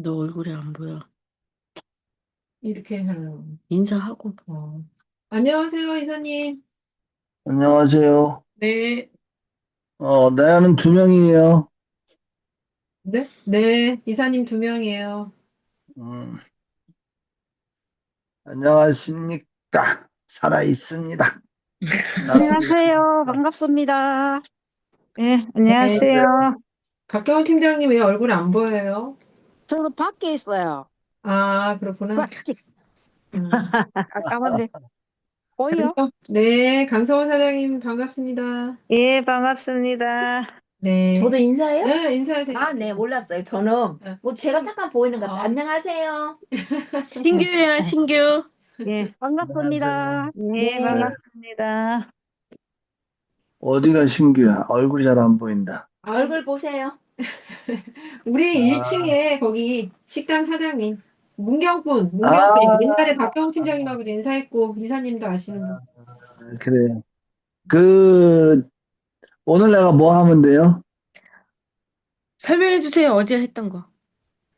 너 얼굴이 안 보여. 이렇게 하는. 인사하고. 어. 안녕하세요, 이사님. 안녕하세요. 네, 나는 두 명이에요. 네, 네, 이사님 두 명이에요. 음, 안녕하십니까. 살아 있습니다. 나라도 안녕하세요. 있습니다. 반갑습니다. 예, 네, 안녕하세요. 안녕하세요. 박경원 팀장님 왜 얼굴 안 보여요? 저는 밖에 있어요. 아, 그렇구나. 밖에. 음. 깜깜한데. 보여? 네, 강성호 사장님 반갑습니다. 예, 반갑습니다. 네, 저도 인사해요? 네, 인사하세요. 아, 네, 몰랐어요. 저는 네. 뭐 제가 잠깐 보이는 것 같아요. 어, 안녕하세요. 신규야, 신규. 예, 안녕하세요. 반갑습니다. 예, 네, 네. 반갑습니다. 어디가 신규야? 얼굴이 잘 안 보인다. 아, 얼굴 보세요. 우리 아, 1층에 거기 식당 사장님, 문경빈, 아, 옛날에 박경원 팀장님하고도 인사했고, 이사님도 아시는 분. 그래요. 그, 오늘 내가 뭐 하면 돼요? 설명해 주세요. 어제 했던 거.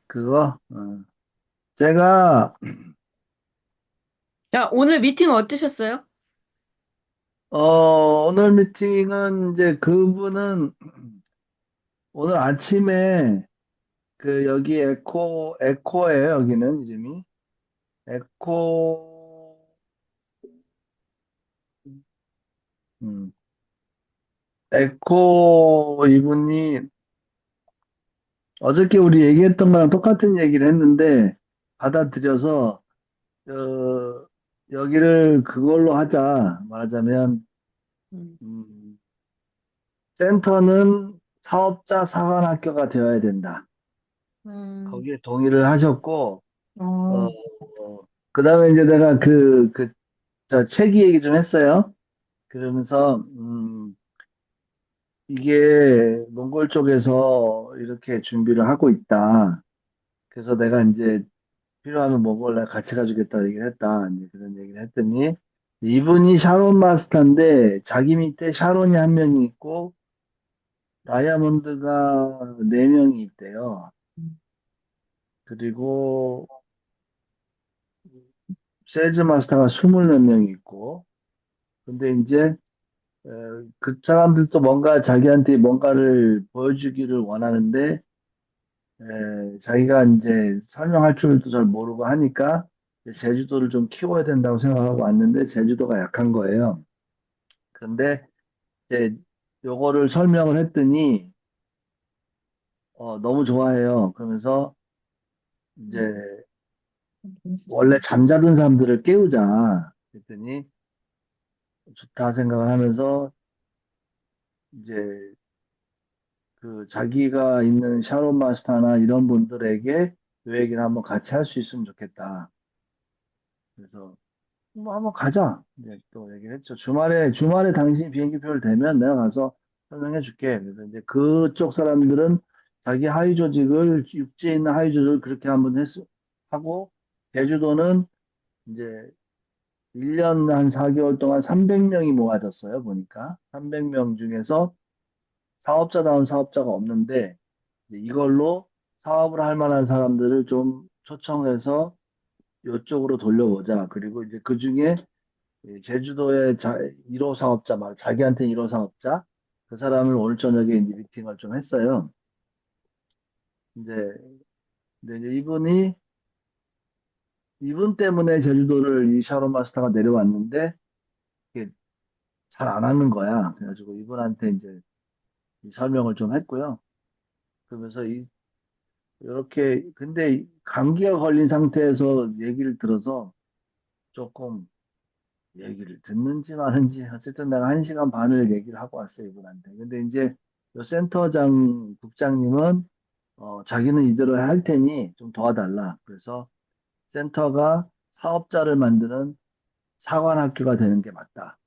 그거? 제가, 자, 오늘 미팅 어떠셨어요? 오늘 미팅은 이제 그분은 오늘 아침에 여기 에코예요, 여기는 이름이. 에코, 음, 에코 이분이 어저께 우리 얘기했던 거랑 똑같은 얘기를 했는데 받아들여서, 여기를 그걸로 하자. 말하자면, 음, 음, 센터는 사업자 사관학교가 되어야 된다. 음, 거기에 동의를 하셨고, 어, 어, 그 다음에 이제 내가 저 책이 얘기 좀 했어요. 그러면서, 이게 몽골 쪽에서 이렇게 준비를 하고 있다. 그래서 내가 이제 필요하면 몽골 내가 같이 가주겠다 얘기를 했다. 이제 그런 얘기를 했더니 이분이 샤론 마스터인데 자기 밑에 샤론이 한 명이 있고 다이아몬드가 네 명이 있대요. 그리고 세일즈 마스터가 스물 몇 명이 있고 근데 이제 그 사람들도 뭔가 자기한테 뭔가를 보여주기를 원하는데 자기가 이제 설명할 줄도 잘 모르고 하니까 이제 제주도를 좀 키워야 된다고 생각하고 왔는데 제주도가 약한 거예요. 근데 이제 요거를 설명을 했더니 너무 좋아해요. 그러면서 이제 원래 잠자던 사람들을 깨우자. 그랬더니 좋다 생각을 하면서 이제 그 자기가 있는 샤론 마스터나 이런 분들에게 요 얘기를 한번 같이 할 수 있으면 좋겠다. 그래서 뭐 한번 가자. 이제 또 얘기를 했죠. 주말에 당신이 비행기표를 대면 내가 가서 설명해 줄게. 그래서 이제 그쪽 사람들은 자기 하위 조직을, 육지에 있는 하위 조직을 그렇게 한번 하고, 제주도는 이제 1년 한 4개월 동안 300명이 모아졌어요. 보니까. 300명 중에서 사업자다운 사업자가 없는데, 이제 이걸로 사업을 할 만한 사람들을 좀 초청해서 이쪽으로 돌려보자. 그리고 이제 그 중에 제주도의 1호 사업자, 말 자기한테 1호 사업자, 그 사람을 오늘 저녁에 이제 미팅을 좀 했어요. 이제, 근데 이제 이분 때문에 제주도를 이 샤론 마스터가 내려왔는데, 이게 잘 안 하는 거야. 그래가지고 이분한테 이제 이 설명을 좀 했고요. 그러면서 이렇게, 근데 감기가 걸린 상태에서 얘기를 들어서 조금 얘기를 듣는지 마는지 어쨌든 내가 1시간 반을 얘기를 하고 왔어요 이분한테. 근데 이제 요 센터장 국장님은 자기는 이대로 할 테니 좀 도와달라. 그래서 센터가 사업자를 만드는 사관학교가 되는 게 맞다.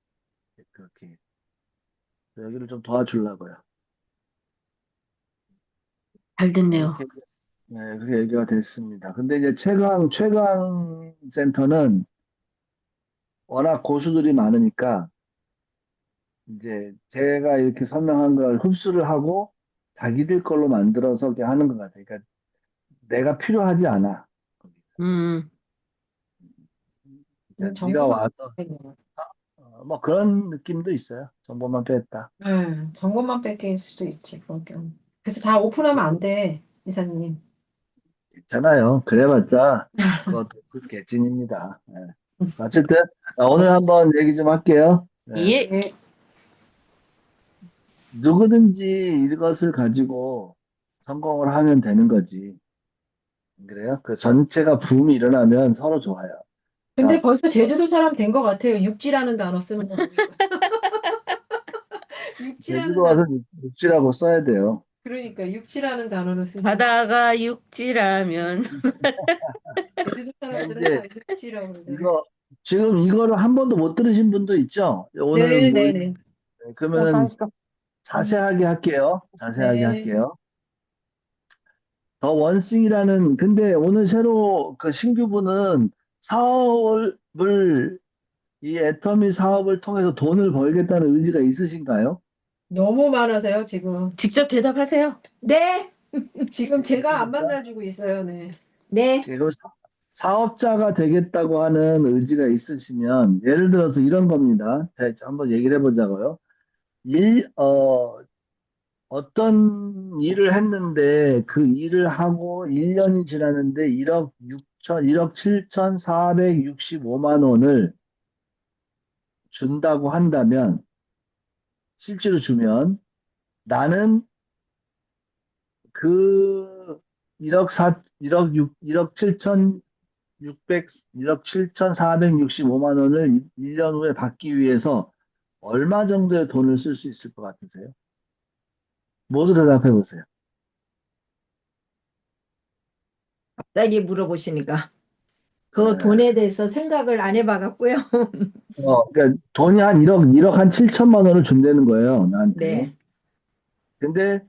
그렇게 여기를 좀 도와주려고요. 잘 됐네요. 그렇게 그렇게 얘기가 됐습니다. 근데 이제 최강 센터는 워낙 고수들이 많으니까 이제 제가 이렇게 설명한 걸 흡수를 하고 자기들 걸로 만들어서 이렇게 하는 것 같아요. 그러니까 내가 필요하지 않아. 음, 그러니까 네가 정보만 와서 뺏기는 뭐 그런 느낌도 있어요. 정보만 뺐다. 정보만 뺏길 수도 있지, 그런 경우. 그래서 다 오픈하면 안 돼, 이사님. 있잖아요. 그래봤자 그것도 그 개찐입니다. 예. 어쨌든 오늘 한번 얘기 좀 할게요. 예. 예. 네. 누구든지 이것을 가지고 성공을 하면 되는 거지. 그래요? 그 전체가 붐이 일어나면 서로 좋아요. 근데 그러니까 벌써 제주도 사람 된 것 같아요. 육지라는 단어 쓰는 거 보니까. 육지라는 제주도 와서 단어. 육지라고 써야 돼요. 그러니까 육지라는 단어를 쓰지. 바다가 육지라면. 제주도 근데 사람들은 이제 다 육지라고 그러더라고요. 이거 지금 이거를 한 번도 못 들으신 분도 있죠? 오늘 뭐 네네네. 그러면은 있어. 자세하게 할게요. 자세하게 네. 할게요. 더 원싱이라는 근데 오늘 새로 그 신규분은 사업을 이 애터미 사업을 통해서 돈을 벌겠다는 의지가 있으신가요? 너무 많아서요, 지금. 직접 대답하세요. 네. 지금 제가 안 있으십니까? 만나주고 있어요, 네. 네. 예, 그럼 사업자가 되겠다고 하는 의지가 있으시면 예를 들어서 이런 겁니다. 자, 한번 얘기를 해보자고요. 일, 어, 어떤 일을 했는데 그 일을 하고 1년이 지났는데 1억 7,465만 원을 준다고 한다면 실제로 주면 나는 그 1억 7,465만 원을 1년 후에 받기 위해서 얼마 정도의 돈을 쓸 수 있을 것 같으세요? 모두 대답해 보세요. 갑자기 물어보시니까. 그 네. 돈에 대해서 생각을 안 해봐갖고요. 그러니까 돈이 한 1억 한 7천만 원을 준다는 거예요, 나한테. 네. 근데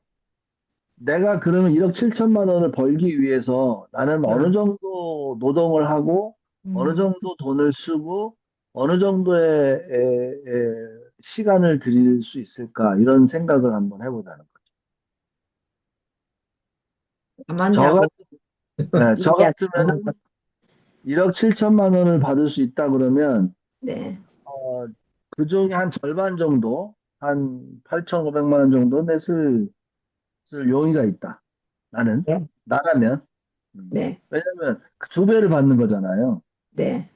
내가 그러면 1억 7천만 원을 벌기 위해서 나는 어느 어. 정도 노동을 하고 어느 음. 정도 돈을 쓰고 어느 정도의 시간을 들일 수 있을까 이런 생각을 한번 해보자는 거죠. 잠안 저, 자고 저 얘기하는 거. 같으면은 1억 7천만 원을 받을 수 있다 그러면 네. 어, 그 중에 한 절반 정도 한 8,500만 원 정도 쓸 용의가 있다. 나는 네. 나가면 네. 왜냐면 그두 배를 받는 거잖아요. 네.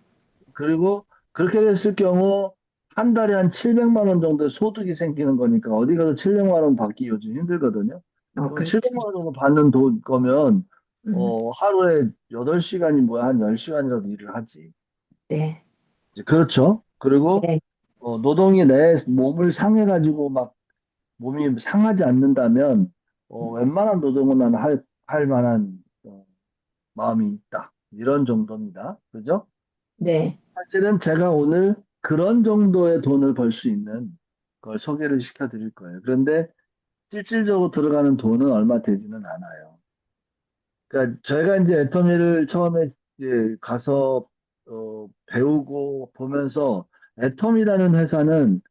그리고 그렇게 됐을 경우 한 달에 한 700만 원 정도의 소득이 생기는 거니까 어디 가서 700만 원 받기 요즘 힘들거든요. 그럼 그렇죠. 700만 원 정도 받는 돈 거면 음. 하루에 8시간이 뭐야 한 10시간이라도 일을 하지. 네. 이제 그렇죠. 그리고 네. 노동이 내 몸을 상해가지고 막 몸이 상하지 않는다면 웬만한 노동은 나는 할 만한 마음이 있다. 이런 정도입니다. 그죠? 네. 사실은 제가 오늘 그런 정도의 돈을 벌 수 있는 걸 소개를 시켜 드릴 거예요. 그런데 실질적으로 들어가는 돈은 얼마 되지는 않아요. 그러니까 저희가 이제 애터미를 처음에 이제 가서 배우고 보면서 애텀이라는 회사는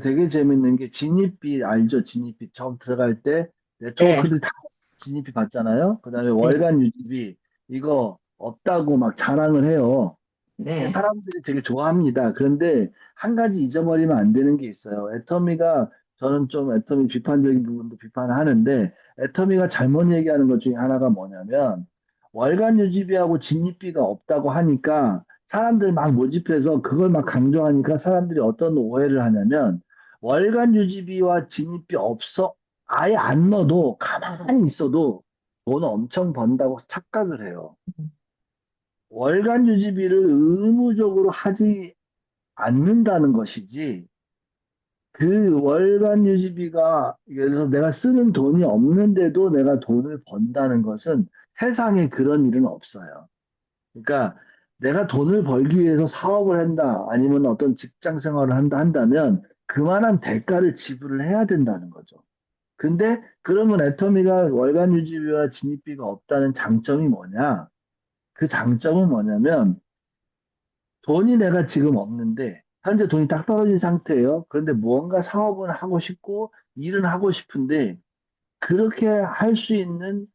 되게 재밌는 게 진입비 알죠? 진입비 처음 들어갈 때 네. 네트워크들 다 진입비 받잖아요. 그다음에 네. 월간 유지비 이거 없다고 막 자랑을 해요. 네, 네. 사람들이 되게 좋아합니다. 그런데 한 가지 잊어버리면 안 되는 게 있어요. 애터미가 저는 좀 애터미 비판적인 부분도 비판하는데 애터미가 잘못 얘기하는 것 중에 하나가 뭐냐면 월간 유지비하고 진입비가 없다고 하니까 사람들 막 모집해서 그걸 막 강조하니까 사람들이 어떤 오해를 하냐면 월간 유지비와 진입비 없어 아예 안 넣어도 가만히 있어도 돈 엄청 번다고 착각을 해요. 월간 유지비를 의무적으로 하지 않는다는 것이지, 그 월간 유지비가, 예를 들어서 내가 쓰는 돈이 없는데도 내가 돈을 번다는 것은 세상에 그런 일은 없어요. 그러니까 내가 돈을 벌기 위해서 사업을 한다, 아니면 어떤 직장 생활을 한다면 그만한 대가를 지불을 해야 된다는 거죠. 근데 그러면 애터미가 월간 유지비와 진입비가 없다는 장점이 뭐냐? 그 장점은 뭐냐면 돈이 내가 지금 없는데 현재 돈이 딱 떨어진 상태예요. 그런데 무언가 사업을 하고 싶고 일은 하고 싶은데 그렇게 할 수 있는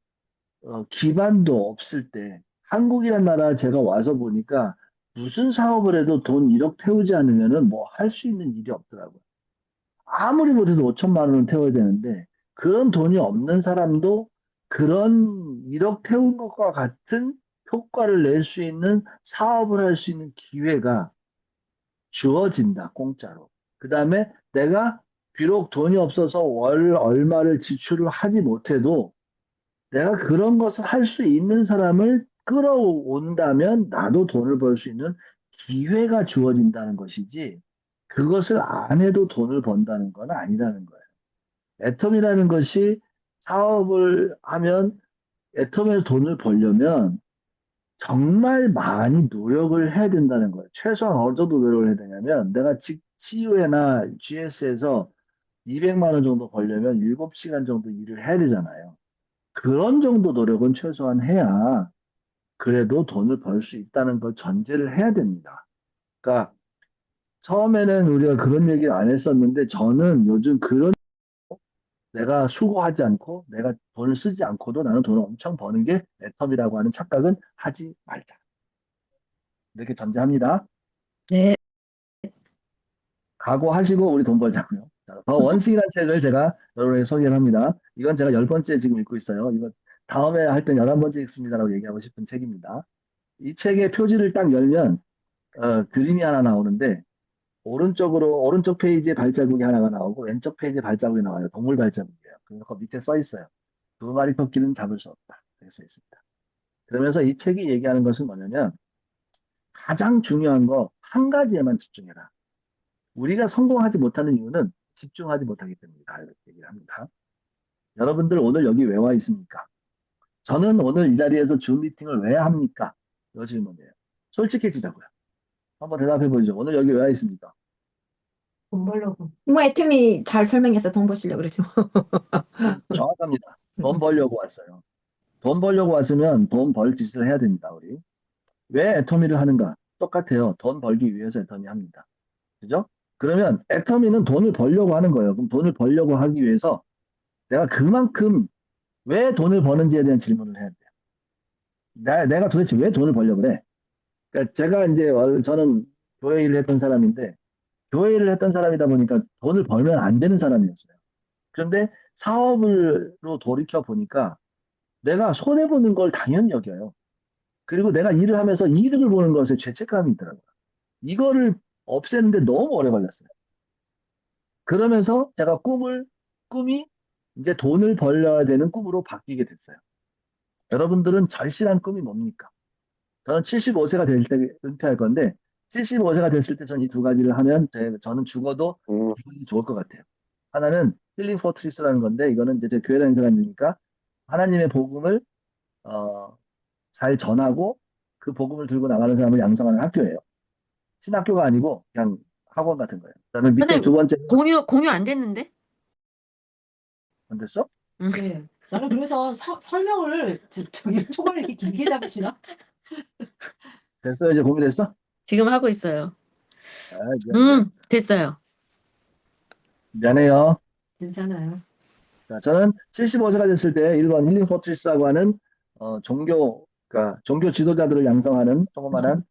기반도 없을 때, 한국이란 나라 제가 와서 보니까 무슨 사업을 해도 돈 1억 태우지 않으면은 뭐 할 수 있는 일이 없더라고요. 아무리 못해도 5천만 원은 태워야 되는데, 그런 돈이 없는 사람도 그런 1억 태운 것과 같은 효과를 낼 수 있는 사업을 할 수 있는 기회가 주어진다, 공짜로. 그 다음에 내가 비록 돈이 없어서 월 얼마를 지출을 하지 못해도 내가 그런 것을 할 수 있는 사람을 끌어온다면 나도 돈을 벌 수 있는 기회가 주어진다는 것이지, 그것을 안 해도 돈을 번다는 건 아니라는 거예요. 애텀이라는 것이 사업을 하면, 애텀에서 돈을 벌려면 정말 많이 노력을 해야 된다는 거예요. 최소한 어느 정도 노력을 해야 되냐면, 내가 CU에나 GS에서 200만 원 정도 벌려면 7시간 정도 일을 해야 되잖아요. 그런 정도 노력은 최소한 해야 그래도 돈을 벌 수 있다는 걸 전제를 해야 됩니다. 그러니까 처음에는 우리가 그런 얘기를 안 했었는데, 저는 요즘 그런, 내가 수고하지 않고 내가 돈을 쓰지 않고도 나는 돈을 엄청 버는 게 애텀이라고 하는 착각은 하지 말자. 이렇게 전제합니다. 네. 각오하시고 우리 돈 벌자고요. 자, 더 원스이라는 책을 제가 여러분에게 소개를 합니다. 이건 제가 10번째 지금 읽고 있어요. 이거 다음에 할 땐 11번째 읽습니다라고 얘기하고 싶은 책입니다. 이 책의 표지를 딱 열면 그림이 하나 나오는데, 오른쪽 페이지에 발자국이 하나가 나오고 왼쪽 페이지에 발자국이 나와요. 동물 발자국이에요. 그래서 그 밑에 써 있어요. 2마리 토끼는 잡을 수 없다. 이렇게 써 있습니다. 그러면서 이 책이 얘기하는 것은 뭐냐면, 가장 중요한 거 한 가지에만 집중해라. 우리가 성공하지 못하는 이유는 집중하지 못하기 때문이다. 이렇게 얘기를 합니다. 여러분들 오늘 여기 왜 와 있습니까? 저는 오늘 이 자리에서 줌 미팅을 왜 합니까? 이 질문이에요. 솔직해지자고요. 한번 대답해 보시죠. 오늘 여기 왜 와 있습니까? 돈 벌려고. 뭐 애템이 잘 설명해서 돈 버시려고 그러죠. 정확합니다. 돈 벌려고 왔어요. 돈 벌려고 왔으면 돈 벌 짓을 해야 됩니다, 우리. 왜 애터미를 하는가? 똑같아요. 돈 벌기 위해서 애터미 합니다. 그죠? 그러면 애터미는 돈을 벌려고 하는 거예요. 그럼 돈을 벌려고 하기 위해서 내가 그만큼 왜 돈을 버는지에 대한 질문을 해야 돼요. 내가 도대체 왜 돈을 벌려고 그래? 그러니까 제가 이제 저는 교회 일을 했던 사람인데, 교회 일을 했던 사람이다 보니까 돈을 벌면 안 되는 사람이었어요. 그런데 사업으로 돌이켜 보니까 내가 손해보는 걸 당연히 여겨요. 그리고 내가 일을 하면서 이득을 보는 것에 죄책감이 있더라고요. 이거를 없애는데 너무 오래 걸렸어요. 그러면서 제가 꿈이 이제 돈을 벌려야 되는 꿈으로 바뀌게 됐어요. 여러분들은 절실한 꿈이 뭡니까? 저는 75세가 될 때 은퇴할 건데, 75세가 됐을 때 저는 이 두 가지를 하면 저는 죽어도 기분이 좋을 것 같아요. 하나는 힐링 포트리스라는 건데, 이거는 이제 제 교회 다니는 사람이니까 하나님의 복음을 어, 잘 전하고 그 복음을 들고 나가는 사람을 양성하는 학교예요. 신학교가 아니고 그냥 학원 같은 거예요. 그다음에 밑에 두 선생님, 번째. 공유 안 됐는데? 안 됐어? 네. 나는 그래서 설명을 저기 초반에 이렇게 길게 잡으시나? 됐어요? 이제 공유됐어? 지금 하고 있어요. 아, 미안해. 됐어요. 미안해요. 괜찮아요. 자, 저는 75세가 됐을 때 1번 힐링 포트리스라고 하는 그러니까 종교 지도자들을 양성하는 조그만한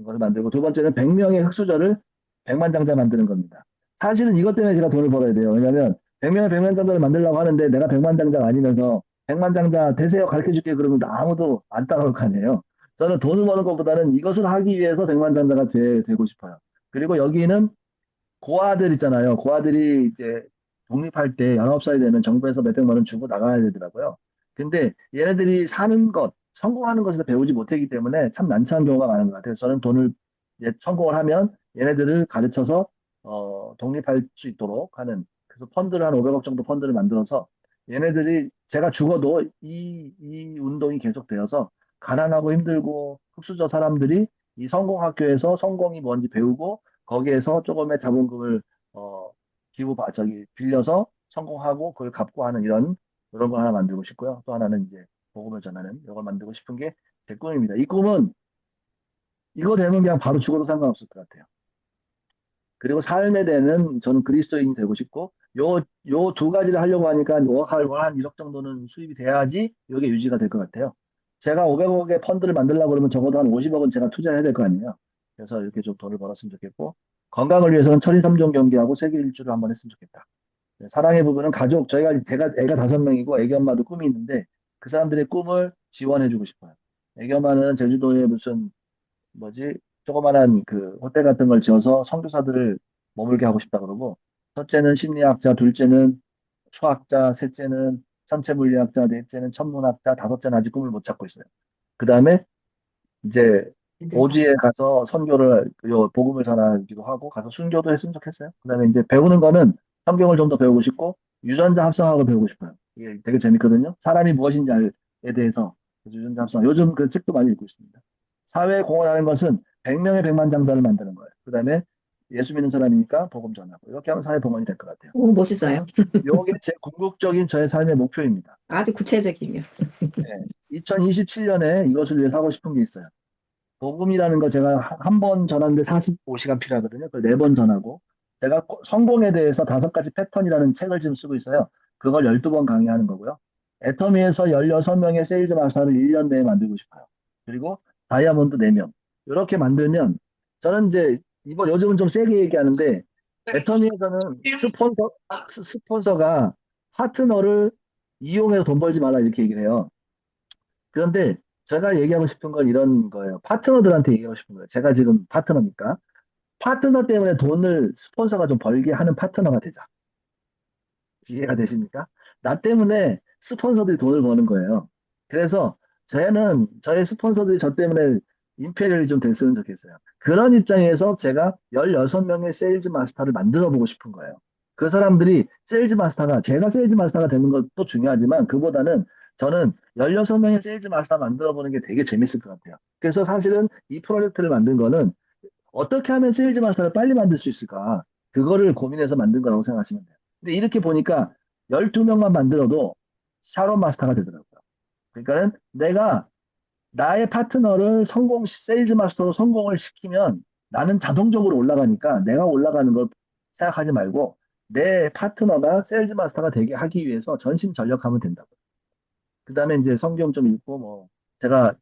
것을 만들고, 두 번째는 100명의 흑수저를 백만장자 만드는 겁니다. 사실은 이것 때문에 제가 돈을 벌어야 돼요. 왜냐하면 100명의 백만장자를 만들려고 하는데 내가 백만장자가 아니면서 백만장자 되세요 가르쳐줄게 그러면 아무도 안 따라올 거 아니에요. 저는 돈을 버는 것보다는 이것을 하기 위해서 백만장자가 되고 싶어요. 그리고 여기는 고아들 있잖아요. 고아들이 이제 독립할 때 19살이 되면 정부에서 몇백만 원 주고 나가야 되더라고요. 근데 얘네들이 사는 것, 성공하는 것에서 배우지 못했기 때문에 참 난처한 경우가 많은 것 같아요. 저는 돈을 성공을 하면 얘네들을 가르쳐서 독립할 수 있도록 하는, 그래서 펀드를 한 500억 정도 펀드를 만들어서 얘네들이 제가 죽어도 이 운동이 계속되어서 가난하고 힘들고 흙수저 사람들이 이 성공학교에서 성공이 뭔지 배우고 거기에서 조금의 자본금을 어, 빌려서 성공하고 그걸 갚고 하는 이런 거 하나 만들고 싶고요. 또 하나는 이제 복음을 전하는 이걸 만들고 싶은 게 제 꿈입니다. 이 꿈은 이거 되면 그냥 바로 죽어도 상관없을 것 같아요. 그리고 삶에 대한 저는 그리스도인이 되고 싶고, 요 두 가지를 하려고 하니까 월한 1억 정도는 수입이 돼야지 이게 유지가 될 것 같아요. 제가 500억의 펀드를 만들려고 그러면 적어도 한 50억은 제가 투자해야 될 거 아니에요. 그래서 이렇게 좀 돈을 벌었으면 좋겠고, 건강을 위해서는 철인 3종 경기하고 세계 일주를 한번 했으면 좋겠다. 네, 사랑의 부분은 가족, 제가 애가 5명이고 애기 엄마도 꿈이 있는데 그 사람들의 꿈을 지원해주고 싶어요. 애기 엄마는 제주도에 무슨 뭐지 조그만한 그 호텔 같은 걸 지어서 선교사들을 머물게 하고 싶다 그러고, 첫째는 심리학자, 둘째는 수학자, 셋째는 천체물리학자, 넷째는 천문학자, 다섯째는 아직 꿈을 못 찾고 있어요. 그 다음에 이제 애들 다 오지에 가서 선교를 복음을 전하기도 하고 가서 순교도 했으면 좋겠어요. 그다음에 이제 배우는 거는 성경을 좀 더 배우고 싶고 유전자 합성학을 배우고 싶어요. 이게 되게 재밌거든요. 사람이 무엇인지 에 대해서. 그래서 유전자 합성 요즘 그 책도 많이 읽고 있습니다. 사회에 공헌하는 것은 100명의 백만장자를 만드는 거예요. 그다음에 예수 믿는 사람이니까 복음 전하고 이렇게 하면 사회 봉헌이 될 것 같아요. 오, 멋있어요. 요게 제 궁극적인 저의 삶의 목표입니다. 아주 구체적이네요. 네. 2027년에 이것을 위해서 하고 싶은 게 있어요. 복음이라는 거 제가 한 번 전하는데 45시간 필요하거든요. 그걸 4번 전하고 제가 성공에 대해서 5가지 패턴이라는 책을 지금 쓰고 있어요. 그걸 12번 강의하는 거고요. 애터미에서 16명의 세일즈 마스터를 1년 내에 만들고 싶어요. 그리고 다이아몬드 4명. 이렇게 만들면 저는 이제 요즘은 좀 세게 얘기하는데 애터미에서는 스폰서가 파트너를 이용해서 돈 벌지 말라 이렇게 얘기를 해요. 그런데 제가 얘기하고 싶은 건 이런 거예요. 파트너들한테 얘기하고 싶은 거예요. 제가 지금 파트너니까. 파트너 때문에 돈을 스폰서가 좀 벌게 하는 파트너가 되자. 이해가 되십니까? 나 때문에 스폰서들이 돈을 버는 거예요. 그래서 저의 스폰서들이 저 때문에 임페리얼이 좀 됐으면 좋겠어요. 그런 입장에서 제가 16명의 세일즈 마스터를 만들어 보고 싶은 거예요. 그 사람들이 제가 세일즈 마스터가 되는 것도 중요하지만 그보다는 저는 16명의 세일즈 마스터 만들어 보는 게 되게 재밌을 것 같아요. 그래서 사실은 이 프로젝트를 만든 거는 어떻게 하면 세일즈 마스터를 빨리 만들 수 있을까? 그거를 고민해서 만든 거라고 생각하시면 돼요. 근데 이렇게 보니까 12명만 만들어도 샤론 마스터가 되더라고요. 그러니까는 내가 나의 파트너를 세일즈 마스터로 성공을 시키면 나는 자동적으로 올라가니까 내가 올라가는 걸 생각하지 말고 내 파트너가 세일즈 마스터가 되게 하기 위해서 전심전력하면 된다고. 그 다음에 이제 성경 좀 읽고 뭐 제가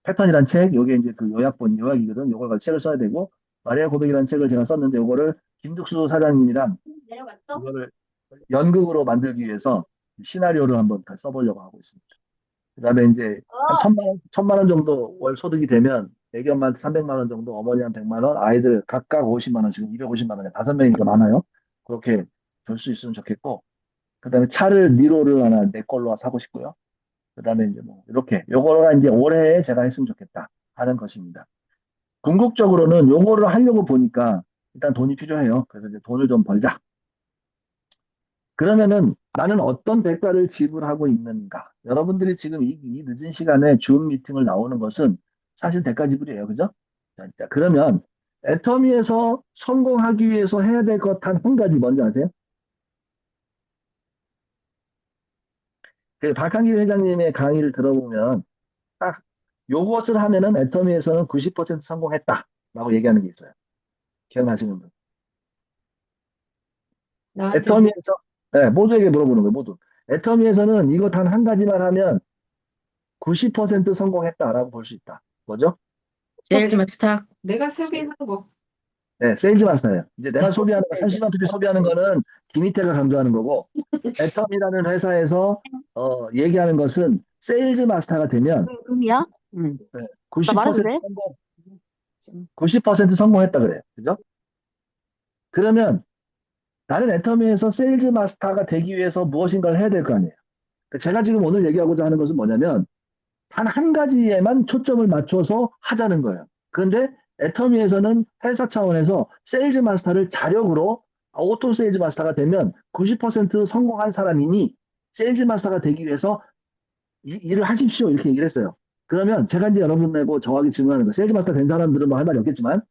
패턴이란 책, 요게 이제 그 요약이거든. 요걸 가지고 책을 써야 되고, 마리아 고백이라는 책을 제가 썼는데, 요거를 김득수 사장님이랑 이거를 연극으로 만들기 위해서 시나리오를 한번 다 써보려고 하고 있습니다. 그 다음에 이제 한 천만 원 정도 월 소득이 되면 애기 엄마한테 300만 원 정도, 어머니 한 100만 원, 아이들 각각 50만 원, 지금 250만 원에 5명이니까 많아요. 그렇게 줄 수 있으면 좋겠고, 그 다음에 차를 니로를 하나 내 걸로 사고 싶고요. 그다음에 이제 뭐 이렇게 요거를 이제 올해 제가 했으면 좋겠다 하는 것입니다. 궁극적으로는 요거를 하려고 보니까 일단 돈이 필요해요. 그래서 이제 돈을 좀 벌자. 그러면은 나는 어떤 대가를 지불하고 있는가? 여러분들이 지금 이 늦은 시간에 줌 미팅을 나오는 것은 사실 대가 지불이에요. 그죠? 자, 그러면 애터미에서 성공하기 위해서 해야 될 것 한 가지 뭔지 아세요? 그 박한길 회장님의 강의를 들어보면 딱 요것을 하면은 애터미에서는 90% 성공했다라고 얘기하는 게 있어요. 기억나시는 분? 나한테 애터미에서 네, 모두에게 물어보는 거예요. 모두. 애터미에서는 이거 단 한 가지만 하면 90% 성공했다라고 볼 수 있다. 뭐죠? 세일즈 마스터. 내가 소비하는 거. 네, 세일즈 마스터예요. 이제 내가 소비하는 거, 30만 pp 소비하는 거는 김희태가 강조하는 거고, 애터미라는 회사에서 얘기하는 것은 세일즈 마스터가 되면 음이야? 응. 네, 나 말해도 90% 돼? 성공, 90% 성공했다 그래요. 그죠? 그러면 나는 애터미에서 세일즈 마스터가 되기 위해서 무엇인가를 해야 될 거 아니에요. 그러니까 제가 지금 오늘 얘기하고자 하는 것은 뭐냐면 단 한 가지에만 초점을 맞춰서 하자는 거예요. 그런데 애터미에서는 회사 차원에서 세일즈 마스터를 자력으로 오토 세일즈 마스터가 되면 90% 성공한 사람이니 세일즈 마스터가 되기 위해서 일을 하십시오 이렇게 얘기를 했어요. 그러면 제가 이제 여러분하고 정확히 질문하는 거예요. 세일즈 마스터 된 사람들은 뭐 할 말이 없겠지만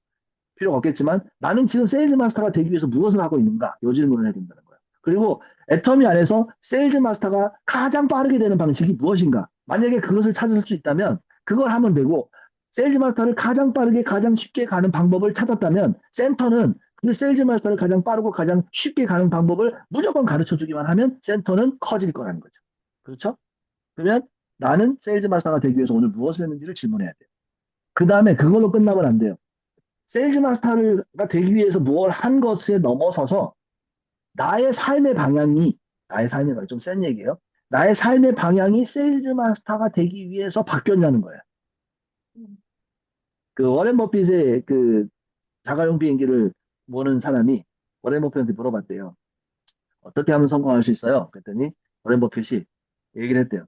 필요가 없겠지만 나는 지금 세일즈 마스터가 되기 위해서 무엇을 하고 있는가? 요 질문을 해야 된다는 거예요. 그리고 애터미 안에서 세일즈 마스터가 가장 빠르게 되는 방식이 무엇인가? 만약에 그것을 찾을 수 있다면 그걸 하면 되고 세일즈 마스터를 가장 빠르게 가장 쉽게 가는 방법을 찾았다면 센터는 근데 세일즈 마스터를 가장 빠르고 가장 쉽게 가는 방법을 무조건 가르쳐 주기만 하면 센터는 커질 거라는 거죠. 그렇죠? 그러면 나는 세일즈 마스터가 되기 위해서 오늘 무엇을 했는지를 질문해야 돼요. 그 다음에 그걸로 끝나면 안 돼요. 세일즈 마스터가 되기 위해서 뭘 한 것에 넘어서서 나의 삶의 방향이, 나의 삶의 방향, 좀 센 얘기예요. 나의 삶의 방향이 세일즈 마스터가 되기 위해서 바뀌었냐는 거예요. 그 워렌 버핏의 그 자가용 비행기를 모는 사람이 워렌 버핏한테 물어봤대요. 어떻게 하면 성공할 수 있어요? 그랬더니 워렌 버핏이 얘기를 했대요.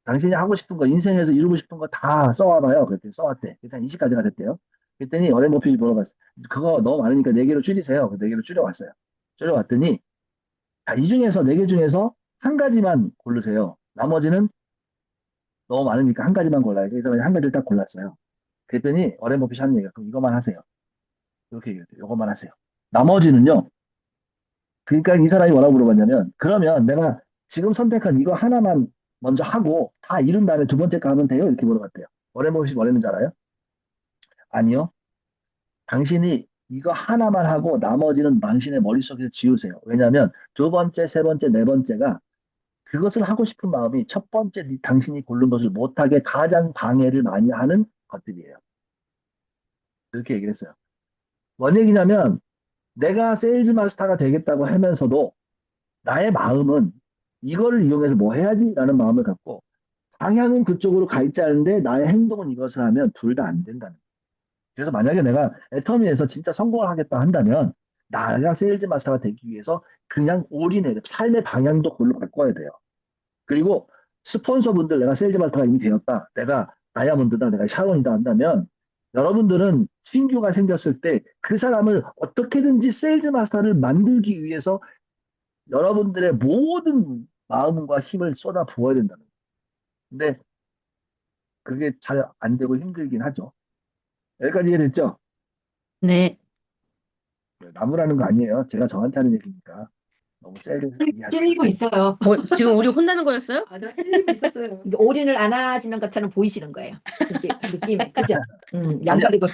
당신이 하고 싶은 거, 인생에서 이루고 싶은 거 다 써와봐요. 그랬더니 써왔대. 그래서 20가지가 됐대요. 그랬더니 워렌 버핏이 물어봤어요. 그거 너무 많으니까 4개로 줄이세요. 4개로 줄여왔어요. 줄여왔더니 이 중에서 4개 중에서 한 가지만 고르세요. 나머지는 너무 많으니까 한 가지만 골라요. 그래서 한 가지를 딱 골랐어요. 그랬더니 워렌 버핏이 하는 얘기가 그럼 이것만 하세요. 이렇게 얘기했대요. 이것만 하세요. 나머지는요. 그러니까 이 사람이 뭐라고 물어봤냐면 그러면 내가 지금 선택한 이거 하나만 먼저 하고 다 이룬 다음에 두 번째 거 하면 돼요? 이렇게 물어봤대요. 워렌 버핏이 뭐랬는지 알아요? 아니요. 당신이 이거 하나만 하고 나머지는 당신의 머릿속에서 지우세요. 왜냐하면 두 번째, 세 번째, 네 번째가 그것을 하고 싶은 마음이 첫 번째 당신이 고른 것을 못하게 가장 방해를 많이 하는 것들이에요. 그렇게 얘기를 했어요. 뭔 얘기냐면 내가 세일즈 마스터가 되겠다고 하면서도 나의 마음은 이거를 이용해서 뭐 해야지라는 마음을 갖고 방향은 그쪽으로 가 있지 않은데 나의 행동은 이것을 하면 둘 다 안 된다는 거예요. 그래서 만약에 내가 애터미에서 진짜 성공을 하겠다 한다면 나가 세일즈 마스터가 되기 위해서 그냥 올인해야 돼. 삶의 방향도 그걸로 바꿔야 돼요. 그리고 스폰서분들 내가 세일즈 마스터가 이미 되었다. 내가 다이아몬드다. 내가 샤론이다 한다면 여러분들은 신규가 생겼을 때 그 사람을 어떻게든지 세일즈 마스터를 만들기 위해서 여러분들의 모든 마음과 힘을 쏟아 부어야 된다는 거예요. 근데 그게 잘 안 되고 힘들긴 하죠. 여기까지 이해됐죠? 네. 나무라는 거 아니에요. 제가 저한테 하는 얘기니까 너무 세게 이해하지 찔리고 마세요. 있어요. 지금 우리 혼나는 거였어요? 아, 나 찔리고 있었어요. 이게 올인을 안 하시는 것처럼 보이시는 거예요. 이게 느낌이 그죠? 아니요. 양다리고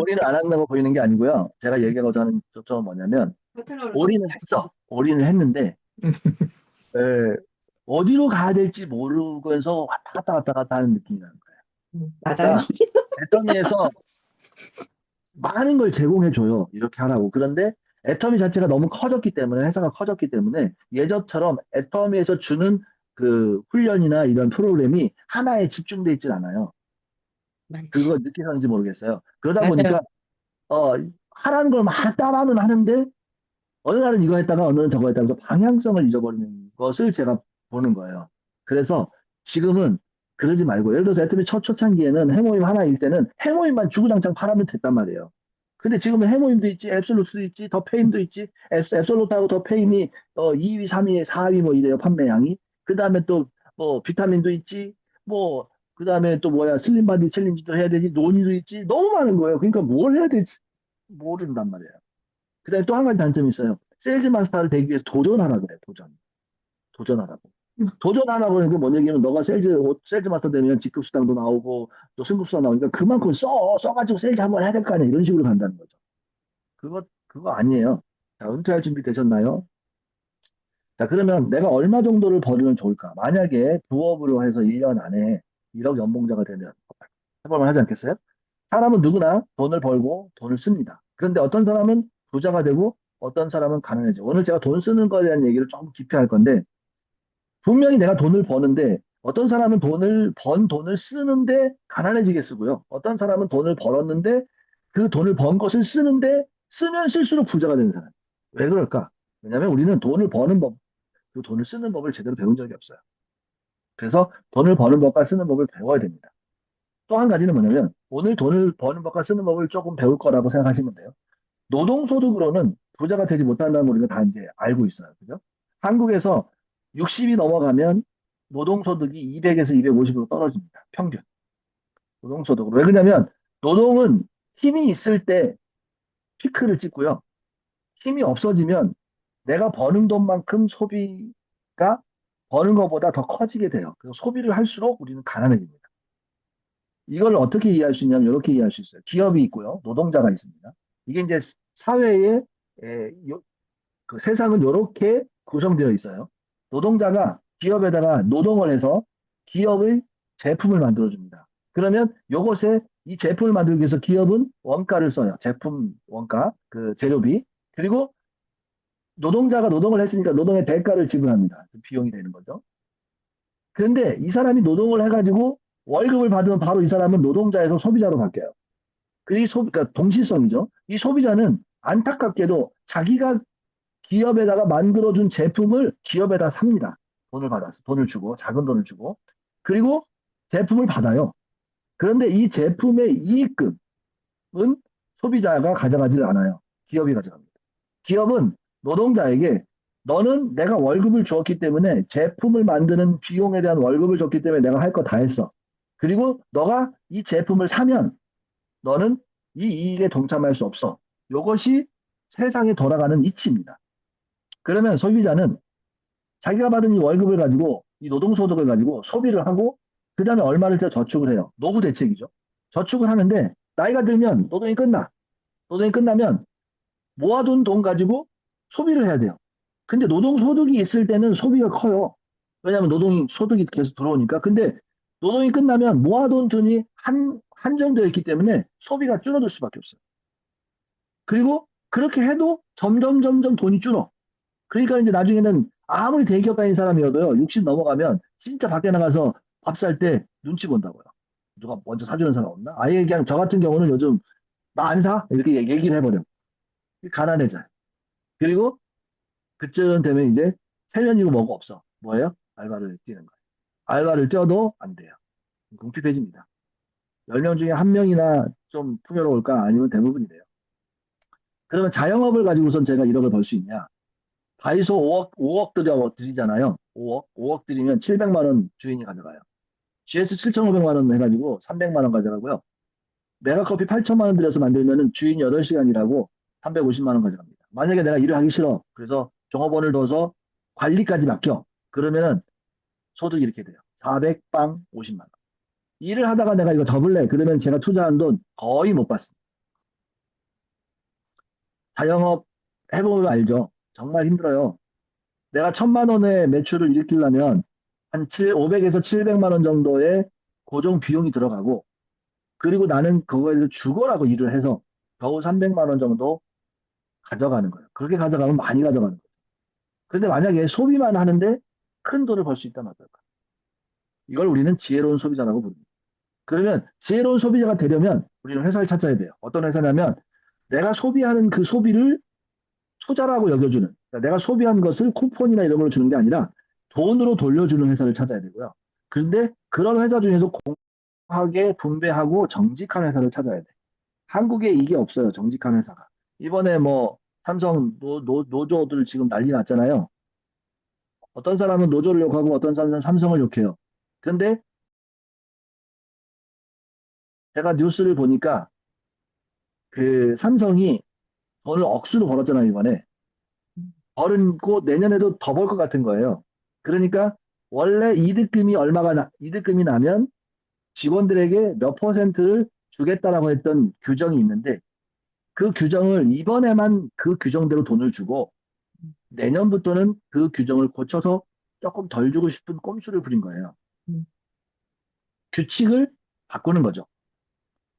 올인을 안 한다고 보이는 게 아니고요. 제가 얘기하고자 하는 초점은 뭐냐면 파트너를 올인을 했어. 올인을 했는데 에, 어디로 가야 될지 모르면서 왔다 갔다 하는 느낌이 나는 거예요. 맞아요. 그러니까 애터미에서 많은 걸 제공해줘요. 이렇게 하라고. 그런데 애터미 자체가 너무 커졌기 때문에, 회사가 커졌기 때문에 예전처럼 애터미에서 주는 그 훈련이나 이런 프로그램이 하나에 집중돼 있질 않아요. 많지. 그거 느끼셨는지 모르겠어요. 그러다 맞아요. 보니까 어, 하라는 걸 막 따라는 하는데 어느 날은 이거 했다가 어느 날은 저거 했다가 방향성을 잊어버리는 것을 제가 보는 거예요. 그래서 지금은 그러지 말고 예를 들어서 애터미 첫 초창기에는 해모임 하나일 때는 해모임만 주구장창 팔아면 됐단 말이에요. 근데 지금은 해모임도 있지, 앱솔루트도 있지, 더 페임도 있지, 앱솔루트하고 더 페임이 2위, 3위, 4위 뭐 이래요, 판매량이. 그 다음에 또 뭐 비타민도 있지, 뭐 그 다음에 또 뭐야 슬림바디 챌린지도 해야 되지, 논의도 있지, 너무 많은 거예요. 그러니까 뭘 해야 될지 모른단 말이에요. 그 다음에 또 한 가지 단점이 있어요. 세일즈 마스터를 되기 위해서 도전하라 그래, 도전. 도전하라고. 도전하라고 하는 게 뭔 얘기냐면 너가 세일즈 마스터 되면 직급수당도 나오고 또 승급수당 나오니까 그만큼 써가지고 세일즈 한번 해야 될 거 아니야. 이런 식으로 간다는 거죠. 그거 아니에요. 자, 은퇴할 준비 되셨나요? 자, 그러면 내가 얼마 정도를 벌으면 좋을까? 만약에 부업으로 해서 1년 안에 1억 연봉자가 되면 해볼만 하지 않겠어요? 사람은 누구나 돈을 벌고 돈을 씁니다. 그런데 어떤 사람은 부자가 되고 어떤 사람은 가난해져. 오늘 제가 돈 쓰는 거에 대한 얘기를 좀 깊이 할 건데 분명히 내가 돈을 버는데 어떤 사람은 돈을 쓰는데 가난해지게 쓰고요. 어떤 사람은 돈을 벌었는데 그 돈을 번 것을 쓰는데 쓰면 쓸수록 부자가 되는 사람. 왜 그럴까? 왜냐하면 우리는 돈을 버는 법, 그 돈을 쓰는 법을 제대로 배운 적이 없어요. 그래서 돈을 버는 법과 쓰는 법을 배워야 됩니다. 또 한 가지는 뭐냐면 오늘 돈을 버는 법과 쓰는 법을 조금 배울 거라고 생각하시면 돼요. 노동소득으로는 부자가 되지 못한다는 걸 우리가 다 이제 알고 있어요. 그죠? 한국에서 60이 넘어가면 노동소득이 200에서 250으로 떨어집니다. 평균. 노동소득으로. 왜 그러냐면 노동은 힘이 있을 때 피크를 찍고요. 힘이 없어지면 내가 버는 돈만큼 소비가 버는 것보다 더 커지게 돼요. 그래서 소비를 할수록 우리는 가난해집니다. 이걸 어떻게 이해할 수 있냐면 이렇게 이해할 수 있어요. 기업이 있고요. 노동자가 있습니다. 이게 이제 사회에 그 세상은 이렇게 구성되어 있어요. 노동자가 기업에다가 노동을 해서 기업의 제품을 만들어줍니다. 그러면 요것에 이 제품을 만들기 위해서 기업은 원가를 써요. 제품 원가, 그 재료비. 그리고 노동자가 노동을 했으니까 노동의 대가를 지불합니다. 비용이 되는 거죠. 그런데 이 사람이 노동을 해가지고 월급을 받으면 바로 이 사람은 노동자에서 소비자로 바뀌어요. 그러니까 동질성이죠. 이 소비자는 안타깝게도 자기가 기업에다가 만들어준 제품을 기업에다 삽니다. 돈을 받아서, 돈을 주고, 작은 돈을 주고. 그리고 제품을 받아요. 그런데 이 제품의 이익금은 소비자가 가져가지를 않아요. 기업이 가져갑니다. 기업은 노동자에게 너는 내가 월급을 주었기 때문에 제품을 만드는 비용에 대한 월급을 줬기 때문에 내가 할 거 다 했어. 그리고 너가 이 제품을 사면 너는 이 이익에 동참할 수 없어. 이것이 세상에 돌아가는 이치입니다. 그러면 소비자는 자기가 받은 이 월급을 가지고 이 노동소득을 가지고 소비를 하고 그 다음에 얼마를 더 저축을 해요. 노후 대책이죠. 저축을 하는데 나이가 들면 노동이 끝나. 노동이 끝나면 모아둔 돈 가지고 소비를 해야 돼요. 근데 노동소득이 있을 때는 소비가 커요. 왜냐하면 노동이 소득이 계속 들어오니까. 근데 노동이 끝나면 모아둔 돈이 한정되어 있기 때문에 소비가 줄어들 수밖에 없어요. 그리고 그렇게 해도 점점 돈이 줄어. 그러니까 이제 나중에는 아무리 대기업 다닌 사람이어도요, 60 넘어가면 진짜 밖에 나가서 밥 살 때 눈치 본다고요. 누가 먼저 사주는 사람 없나? 아예 그냥 저 같은 경우는 요즘 나 안 사? 이렇게 얘기를 해버려. 가난해져요. 그리고 그쯤 되면 이제 세면이고 뭐고 없어. 뭐예요? 알바를 뛰는 거예요. 알바를 뛰어도 안 돼요. 궁핍해집니다. 10명 중에 1명이나 좀 풍요로울까? 아니면 대부분이 돼요. 그러면 자영업을 가지고선 제가 1억을 벌 수 있냐? 다이소 5억 들이잖아요. 5억 들이면 700만 원 주인이 가져가요. GS 7,500만 원 해가지고 300만 원 가져가고요. 메가커피 8천만 원 들여서 만들면은 주인 8시간이라고 350만 원 가져갑니다. 만약에 내가 일을 하기 싫어. 그래서 종업원을 둬서 관리까지 맡겨. 그러면은 소득이 이렇게 돼요. 400빵 50만 원. 일을 하다가 내가 이거 접을래. 그러면 제가 투자한 돈 거의 못 받습니다. 자영업 해보면 알죠. 정말 힘들어요. 내가 1,000만 원의 매출을 일으키려면 한 500에서 700만 원 정도의 고정 비용이 들어가고, 그리고 나는 그거에 대해서 죽어라고 일을 해서 겨우 300만 원 정도 가져가는 거예요. 그렇게 가져가면 많이 가져가는 거예요. 그런데 만약에 소비만 하는데 큰 돈을 벌 수 있다면 어떨까? 이걸 우리는 지혜로운 소비자라고 부릅니다. 그러면 지혜로운 소비자가 되려면 우리는 회사를 찾아야 돼요. 어떤 회사냐면 내가 소비하는 그 소비를 투자라고 여겨주는, 그러니까 내가 소비한 것을 쿠폰이나 이런 걸로 주는 게 아니라 돈으로 돌려주는 회사를 찾아야 되고요. 그런데 그런 회사 중에서 공정하게 분배하고 정직한 회사를 찾아야 돼. 한국에 이게 없어요. 정직한 회사가. 이번에 뭐 삼성 노조들 지금 난리 났잖아요. 어떤 사람은 노조를 욕하고 어떤 사람은 삼성을 욕해요. 근데 제가 뉴스를 보니까 그 삼성이 돈을 억수로 벌었잖아요, 이번에. 벌고 내년에도 더 벌 것 같은 거예요. 그러니까 원래 이득금이 나면 직원들에게 몇 퍼센트를 주겠다라고 했던 규정이 있는데, 그 규정을 이번에만 그 규정대로 돈을 주고 내년부터는 그 규정을 고쳐서 조금 덜 주고 싶은 꼼수를 부린 거예요. 규칙을 바꾸는 거죠.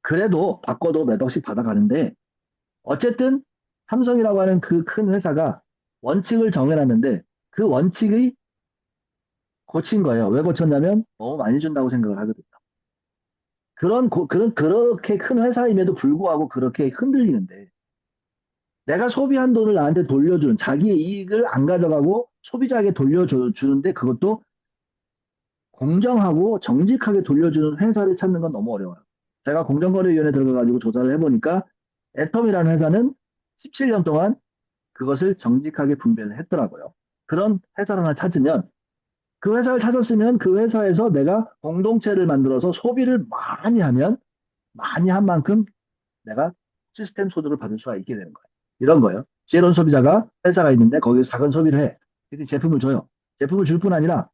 그래도 바꿔도 몇 억씩 받아가는데, 어쨌든 삼성이라고 하는 그 큰 회사가 원칙을 정해놨는데 그 원칙이 고친 거예요. 왜 고쳤냐면 너무 많이 준다고 생각을 하거든요. 그렇게 큰 회사임에도 불구하고 그렇게 흔들리는데, 내가 소비한 돈을 나한테 돌려주는, 자기의 이익을 안 가져가고 소비자에게 돌려주는데 그것도 공정하고 정직하게 돌려주는 회사를 찾는 건 너무 어려워요. 제가 공정거래위원회 들어가가지고 조사를 해보니까 애텀이라는 회사는 17년 동안 그것을 정직하게 분배를 했더라고요. 그런 회사를 하나 찾으면, 그 회사를 찾았으면 그 회사에서 내가 공동체를 만들어서 소비를 많이 하면 많이 한 만큼 내가 시스템 소득을 받을 수가 있게 되는 거예요. 이런 거예요. 지혜로운 소비자가 회사가 있는데 거기서 작은 소비를 해. 그래서 제품을 줘요. 제품을 줄 뿐 아니라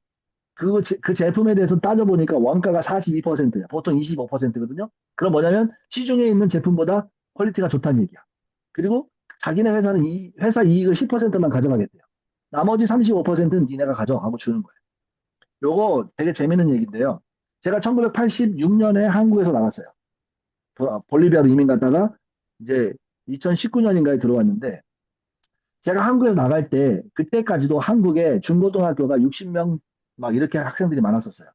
그 제품에 대해서 따져보니까 원가가 42%야. 보통 25%거든요. 그럼 뭐냐면 시중에 있는 제품보다 퀄리티가 좋다는 얘기야. 그리고 자기네 회사는 이 회사 이익을 10%만 가져가겠대요. 나머지 35%는 니네가 가져가고 주는 거예요. 요거 되게 재밌는 얘기인데요. 제가 1986년에 한국에서 나왔어요. 볼리비아로 이민 갔다가 이제 2019년인가에 들어왔는데 제가 한국에서 나갈 때 그때까지도 한국에 중고등학교가 60명 막 이렇게 학생들이 많았었어요.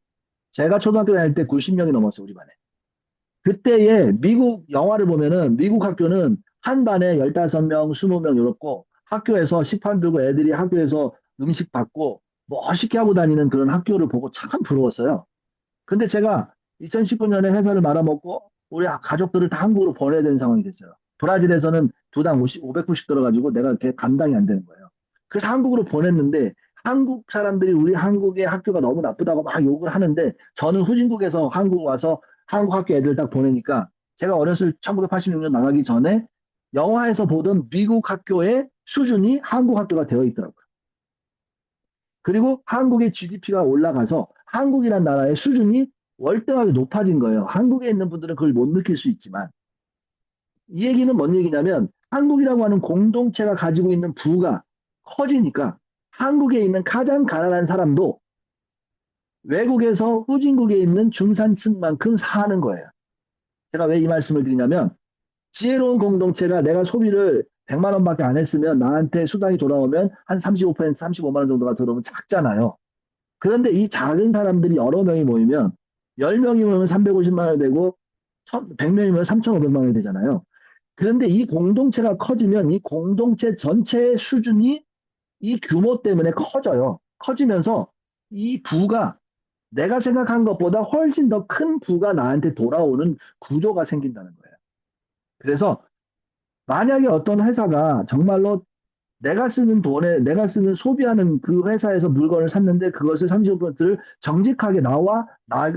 제가 초등학교 다닐 때 90명이 넘었어요, 우리 반에. 그때에 미국 영화를 보면은 미국 학교는 한 반에 15명, 20명 이렇고 학교에서 식판 들고 애들이 학교에서 음식 받고 멋있게 하고 다니는 그런 학교를 보고 참 부러웠어요. 근데 제가 2019년에 회사를 말아먹고 우리 가족들을 다 한국으로 보내야 되는 상황이 됐어요. 브라질에서는 두당 500불씩 들어가지고 내가 그게 감당이 안 되는 거예요. 그래서 한국으로 보냈는데 한국 사람들이 우리 한국의 학교가 너무 나쁘다고 막 욕을 하는데 저는 후진국에서 한국 와서 한국 학교 애들 딱 보내니까 제가 어렸을 1986년 나가기 전에 영화에서 보던 미국 학교의 수준이 한국 학교가 되어 있더라고요. 그리고 한국의 GDP가 올라가서 한국이란 나라의 수준이 월등하게 높아진 거예요. 한국에 있는 분들은 그걸 못 느낄 수 있지만 이 얘기는 뭔 얘기냐면 한국이라고 하는 공동체가 가지고 있는 부가 커지니까 한국에 있는 가장 가난한 사람도 외국에서 후진국에 있는 중산층만큼 사는 거예요. 제가 왜 이 말씀을 드리냐면 지혜로운 공동체가 내가 소비를 100만 원밖에 안 했으면 나한테 수당이 돌아오면 한 35%, 35만 원 정도가 들어오면 작잖아요. 그런데 이 작은 사람들이 여러 명이 모이면 10명이 모이면 350만 원이 되고 100명이면 3,500만 원이 되잖아요. 그런데 이 공동체가 커지면 이 공동체 전체의 수준이 이 규모 때문에 커져요. 커지면서 이 부가 내가 생각한 것보다 훨씬 더 큰 부가 나한테 돌아오는 구조가 생긴다는 거예요. 그래서 만약에 어떤 회사가 정말로 내가 쓰는 돈에 내가 쓰는 소비하는 그 회사에서 물건을 샀는데 그것을 35%를 정직하게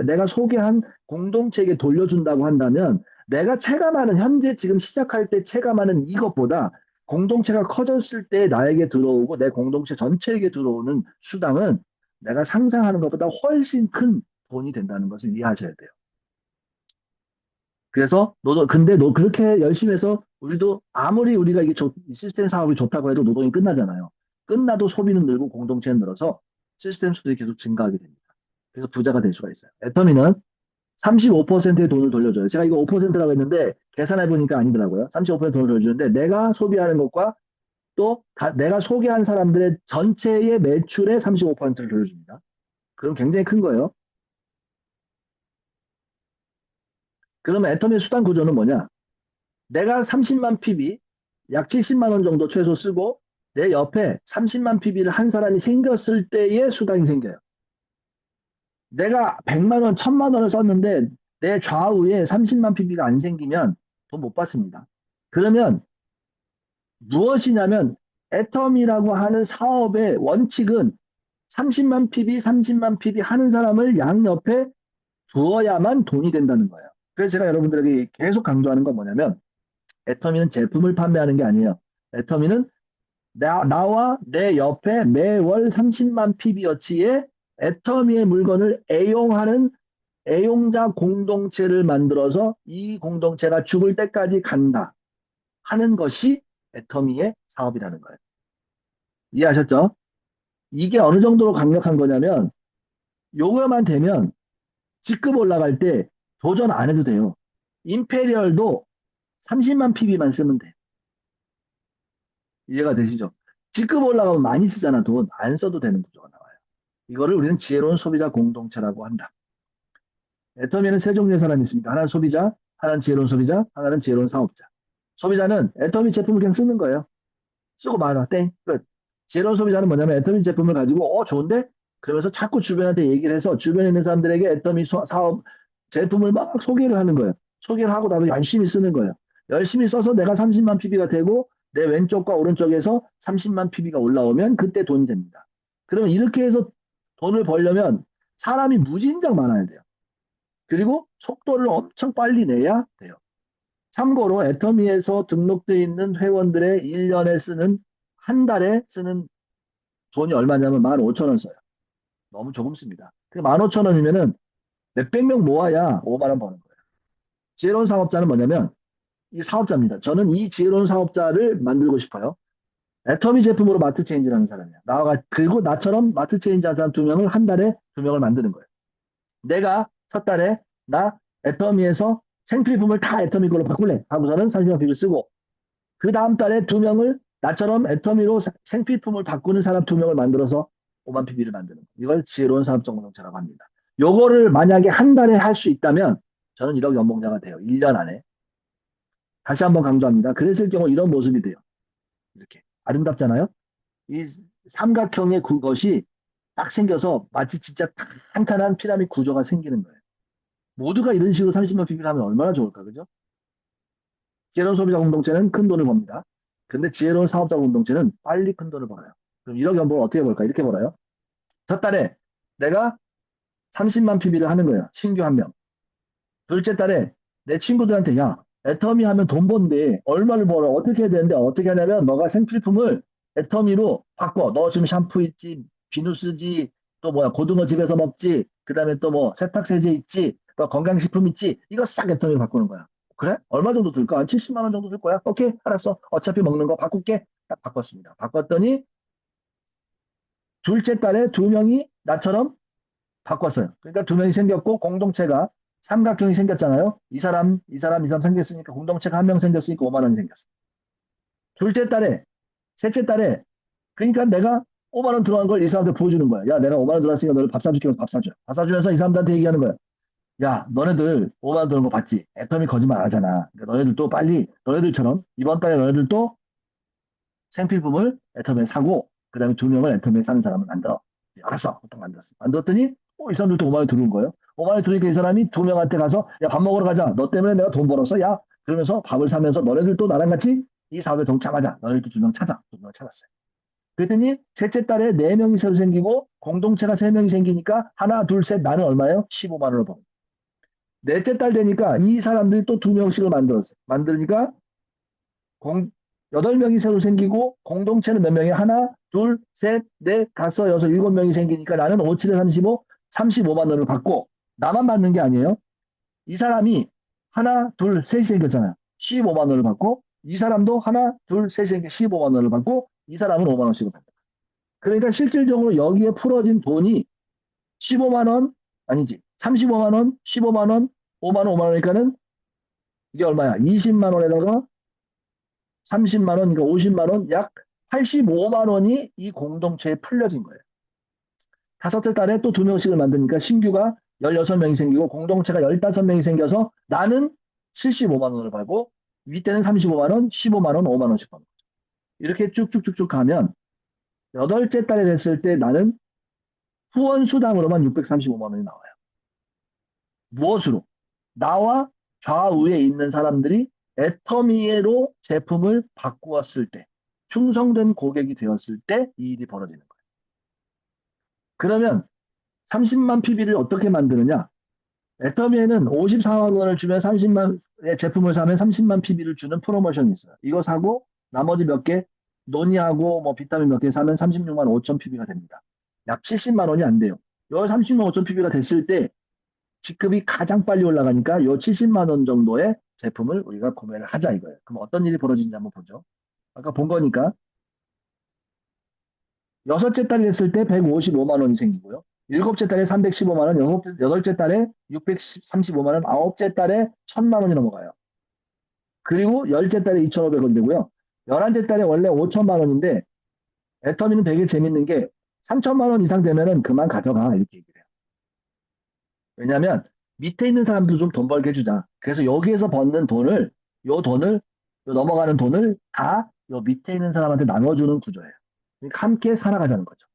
내가 소개한 공동체에게 돌려준다고 한다면 내가 체감하는 현재 지금 시작할 때 체감하는 이것보다 공동체가 커졌을 때 나에게 들어오고 내 공동체 전체에게 들어오는 수당은 내가 상상하는 것보다 훨씬 큰 돈이 된다는 것을 이해하셔야 돼요. 그래서 근데 너 그렇게 열심히 해서 우리도 아무리 우리가 이 시스템 사업이 좋다고 해도 노동이 끝나잖아요. 끝나도 소비는 늘고 공동체는 늘어서 시스템 수들이 계속 증가하게 됩니다. 그래서 부자가 될 수가 있어요. 애터미는 35%의 돈을 돌려줘요. 제가 이거 5%라고 했는데 계산해 보니까 아니더라고요. 35% 돈을 돌려주는데 내가 소비하는 것과 또 내가 소개한 사람들의 전체의 매출의 35%를 돌려줍니다. 그럼 굉장히 큰 거예요. 그러면 애터미의 수단 구조는 뭐냐? 내가 30만 PB, 약 70만 원 정도 최소 쓰고 내 옆에 30만 PB를 한 사람이 생겼을 때의 수당이 생겨요. 내가 100만 원, 1000만 원을 썼는데 내 좌우에 30만 PB가 안 생기면 돈 못 받습니다. 그러면 무엇이냐면 애텀이라고 하는 사업의 원칙은 30만 PB, 30만 PB 하는 사람을 양옆에 두어야만 돈이 된다는 거예요. 그래서 제가 여러분들에게 계속 강조하는 건 뭐냐면 애터미는 제품을 판매하는 게 아니에요. 애터미는 나와 내 옆에 매월 30만 PB어치의 애터미의 물건을 애용하는 애용자 공동체를 만들어서 이 공동체가 죽을 때까지 간다 하는 것이 애터미의 사업이라는 거예요. 이해하셨죠? 이게 어느 정도로 강력한 거냐면 요거만 되면 직급 올라갈 때 도전 안 해도 돼요. 임페리얼도 30만 PB만 쓰면 돼. 이해가 되시죠? 직급 올라가면 많이 쓰잖아, 돈. 안 써도 되는 구조가 나와요. 이거를 우리는 지혜로운 소비자 공동체라고 한다. 애터미에는 세 종류의 사람이 있습니다. 하나는 소비자, 하나는 지혜로운 소비자, 하나는 지혜로운 사업자. 소비자는 애터미 제품을 그냥 쓰는 거예요. 쓰고 말아, 땡, 끝. 지혜로운 소비자는 뭐냐면 애터미 제품을 가지고, 좋은데? 그러면서 자꾸 주변한테 얘기를 해서 주변에 있는 사람들에게 애터미 사업 제품을 막 소개를 하는 거예요. 소개를 하고 나도 열심히 쓰는 거예요. 열심히 써서 내가 30만 PB가 되고 내 왼쪽과 오른쪽에서 30만 PB가 올라오면 그때 돈이 됩니다. 그러면 이렇게 해서 돈을 벌려면 사람이 무진장 많아야 돼요. 그리고 속도를 엄청 빨리 내야 돼요. 참고로 애터미에서 등록되어 있는 회원들의 1년에 쓰는 한 달에 쓰는 돈이 얼마냐면 15,000원 써요. 너무 조금 씁니다. 15,000원이면은 몇백 명 모아야 5만 원 버는 거예요. 지혜로운 사업자는 뭐냐면 이 사업자입니다. 저는 이 지혜로운 사업자를 만들고 싶어요. 애터미 제품으로 마트 체인지라는 사람이야. 그리고 나처럼 마트 체인지 한 사람 2명을 한 달에 2명을 만드는 거예요. 내가 첫 달에 나 애터미에서 생필품을 다 애터미 걸로 바꿀래 하고서는 30만 PB를 쓰고, 그 다음 달에 2명을 나처럼 애터미로 생필품을 바꾸는 사람 2명을 만들어서 5만 PB를 만드는 거예요. 이걸 지혜로운 사업적 공동체라고 합니다. 요거를 만약에 한 달에 할 수 있다면 저는 1억 연봉자가 돼요. 1년 안에. 다시 한번 강조합니다. 그랬을 경우 이런 모습이 돼요. 이렇게 아름답잖아요. 이 삼각형의 그것이 딱 생겨서 마치 진짜 탄탄한 피라미드 구조가 생기는 거예요. 모두가 이런 식으로 30만 PB를 하면 얼마나 좋을까, 그죠? 지혜로운 소비자 공동체는 큰 돈을 법니다. 근데 지혜로운 사업자 공동체는 빨리 큰 돈을 벌어요. 그럼 1억 연봉을 어떻게 벌까? 이렇게 벌어요. 첫 달에 내가 30만 PB를 하는 거예요. 신규 한 명. 둘째 달에 내 친구들한테, 야, 애터미 하면 돈 번데 얼마를 벌어? 어떻게 해야 되는데, 어떻게 하냐면 너가 생필품을 애터미로 바꿔. 너 지금 샴푸 있지, 비누 쓰지, 또 뭐야, 고등어 집에서 먹지, 그 다음에 또 뭐 세탁세제 있지, 또 건강식품 있지, 이거 싹 애터미로 바꾸는 거야. 그래? 얼마 정도 들까? 한 70만 원 정도 들 거야? 오케이, 알았어. 어차피 먹는 거 바꿀게. 딱 바꿨습니다. 바꿨더니 둘째 달에 2명이 나처럼 바꿨어요. 그러니까 2명이 생겼고 공동체가 삼각형이 생겼잖아요. 이 사람 생겼으니까 공동체가 1명 생겼으니까 5만 원이 생겼어. 둘째 달에, 셋째 달에, 그러니까 내가 5만 원 들어간 걸 이 사람한테 보여주는 거야. 야, 내가 5만 원 들어왔으니까 너를 밥 사줄게. 밥 사줘. 밥 사주면서 이 사람들한테 얘기하는 거야. 야, 너네들 5만 원 들어온 거 봤지? 애터미 거짓말 안 하잖아. 그러니까 너네들도 빨리, 너네들처럼 이번 달에 너네들도 생필품을 애터미에 사고, 그 다음에 2명을 애터미에 사는 사람을 만들어. 알았어. 보통 만들었어. 만들었더니 이 사람들도 5만 원이 들어온 거예요. 5만 원이 들어오니까 이 사람이 2명한테 가서, 야, 밥 먹으러 가자. 너 때문에 내가 돈 벌었어. 야, 그러면서 밥을 사면서 너네들도 나랑 같이 이 사업에 동참하자. 너네들도 2명 찾아. 2명을 찾았어요. 그랬더니 셋째 달에 4명이 새로 생기고 공동체가 3명이 생기니까 하나, 둘, 셋, 나는 얼마예요? 15만 원을 벌어요. 넷째 달 되니까 이 사람들이 또 2명씩을 만들었어요. 만드니까 8명이 새로 생기고 공동체는 몇 명이 하나, 둘, 셋, 넷, 다섯, 여섯, 7명이 생기니까 나는 5, 7에 35, 35만 원을 받고, 나만 받는 게 아니에요. 이 사람이 하나, 둘, 셋이 생겼잖아요. 15만 원을 받고, 이 사람도 하나, 둘, 셋이 생겨 15만 원을 받고, 이 사람은 5만 원씩을 받는다. 그러니까 실질적으로 여기에 풀어진 돈이 15만 원, 아니지, 35만 원, 15만 원, 5만 원, 5만 원이니까는 이게 얼마야? 20만 원에다가 30만 원, 그러니까 50만 원, 약 85만 원이 이 공동체에 풀려진 거예요. 다섯째 달에 또 2명씩을 만드니까 신규가 16명이 생기고 공동체가 15명이 생겨서 나는 75만 원을 벌고 윗대는 35만 원, 15만 원, 5만 원씩 버는 거죠. 이렇게 쭉쭉쭉쭉 가면 여덟째 달에 됐을 때 나는 후원 수당으로만 635만 원이 나와요. 무엇으로? 나와 좌우에 있는 사람들이 애터미로 제품을 바꾸었을 때, 충성된 고객이 되었을 때 이 일이 벌어지는 거예요. 그러면 30만 PB를 어떻게 만드느냐? 애터미에는 54만 원을 주면 30만의 제품을 사면 30만 PB를 주는 프로모션이 있어요. 이거 사고 나머지 몇 개, 논이하고 뭐 비타민 몇 개 사면 36만 5천 PB가 됩니다. 약 70만 원이 안 돼요. 요 30만 5천 PB가 됐을 때 직급이 가장 빨리 올라가니까 요 70만 원 정도의 제품을 우리가 구매를 하자 이거예요. 그럼 어떤 일이 벌어지는지 한번 보죠. 아까 본 거니까 여섯째 달이 됐을 때 155만 원이 생기고요. 일곱째 달에 315만 원, 여덟째 달에 635만 원, 아홉째 달에 1000만 원이 넘어가요. 그리고 열째 달에 2,500원 되고요. 11째 달에 원래 5천만 원인데 애터미는 되게 재밌는 게 3천만 원 이상 되면은 그만 가져가 이렇게 얘기를 해요. 왜냐하면 밑에 있는 사람도 좀 돈 벌게 해주자. 그래서 여기에서 버는 돈을, 요 넘어가는 돈을 다 요 밑에 있는 사람한테 나눠주는 구조예요. 그러니까 함께 살아가자는 거죠.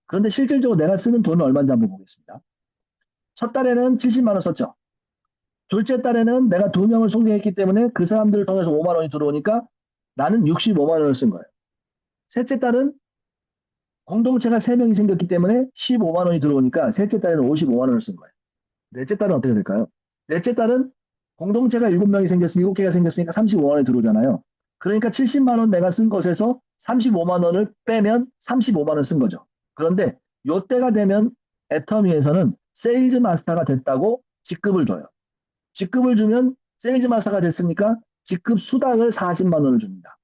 그런데 실질적으로 내가 쓰는 돈은 얼마인지 한번 보겠습니다. 첫 달에는 70만 원 썼죠. 둘째 달에는 내가 2명을 소개했기 때문에 그 사람들을 통해서 5만 원이 들어오니까 나는 65만 원을 쓴 거예요. 셋째 달은 공동체가 3명이 생겼기 때문에 15만 원이 들어오니까 셋째 달에는 55만 원을 쓴 거예요. 넷째 달은 어떻게 될까요? 넷째 달은 공동체가 7개가 생겼으니까 35만 원이 들어오잖아요. 그러니까 70만 원 내가 쓴 것에서 35만 원을 빼면 35만 원을 쓴 거죠. 그런데 요때가 되면 애터미에서는 세일즈 마스터가 됐다고 직급을 줘요. 직급을 주면 세일즈 마스터가 됐으니까 직급 수당을 40만 원을 줍니다.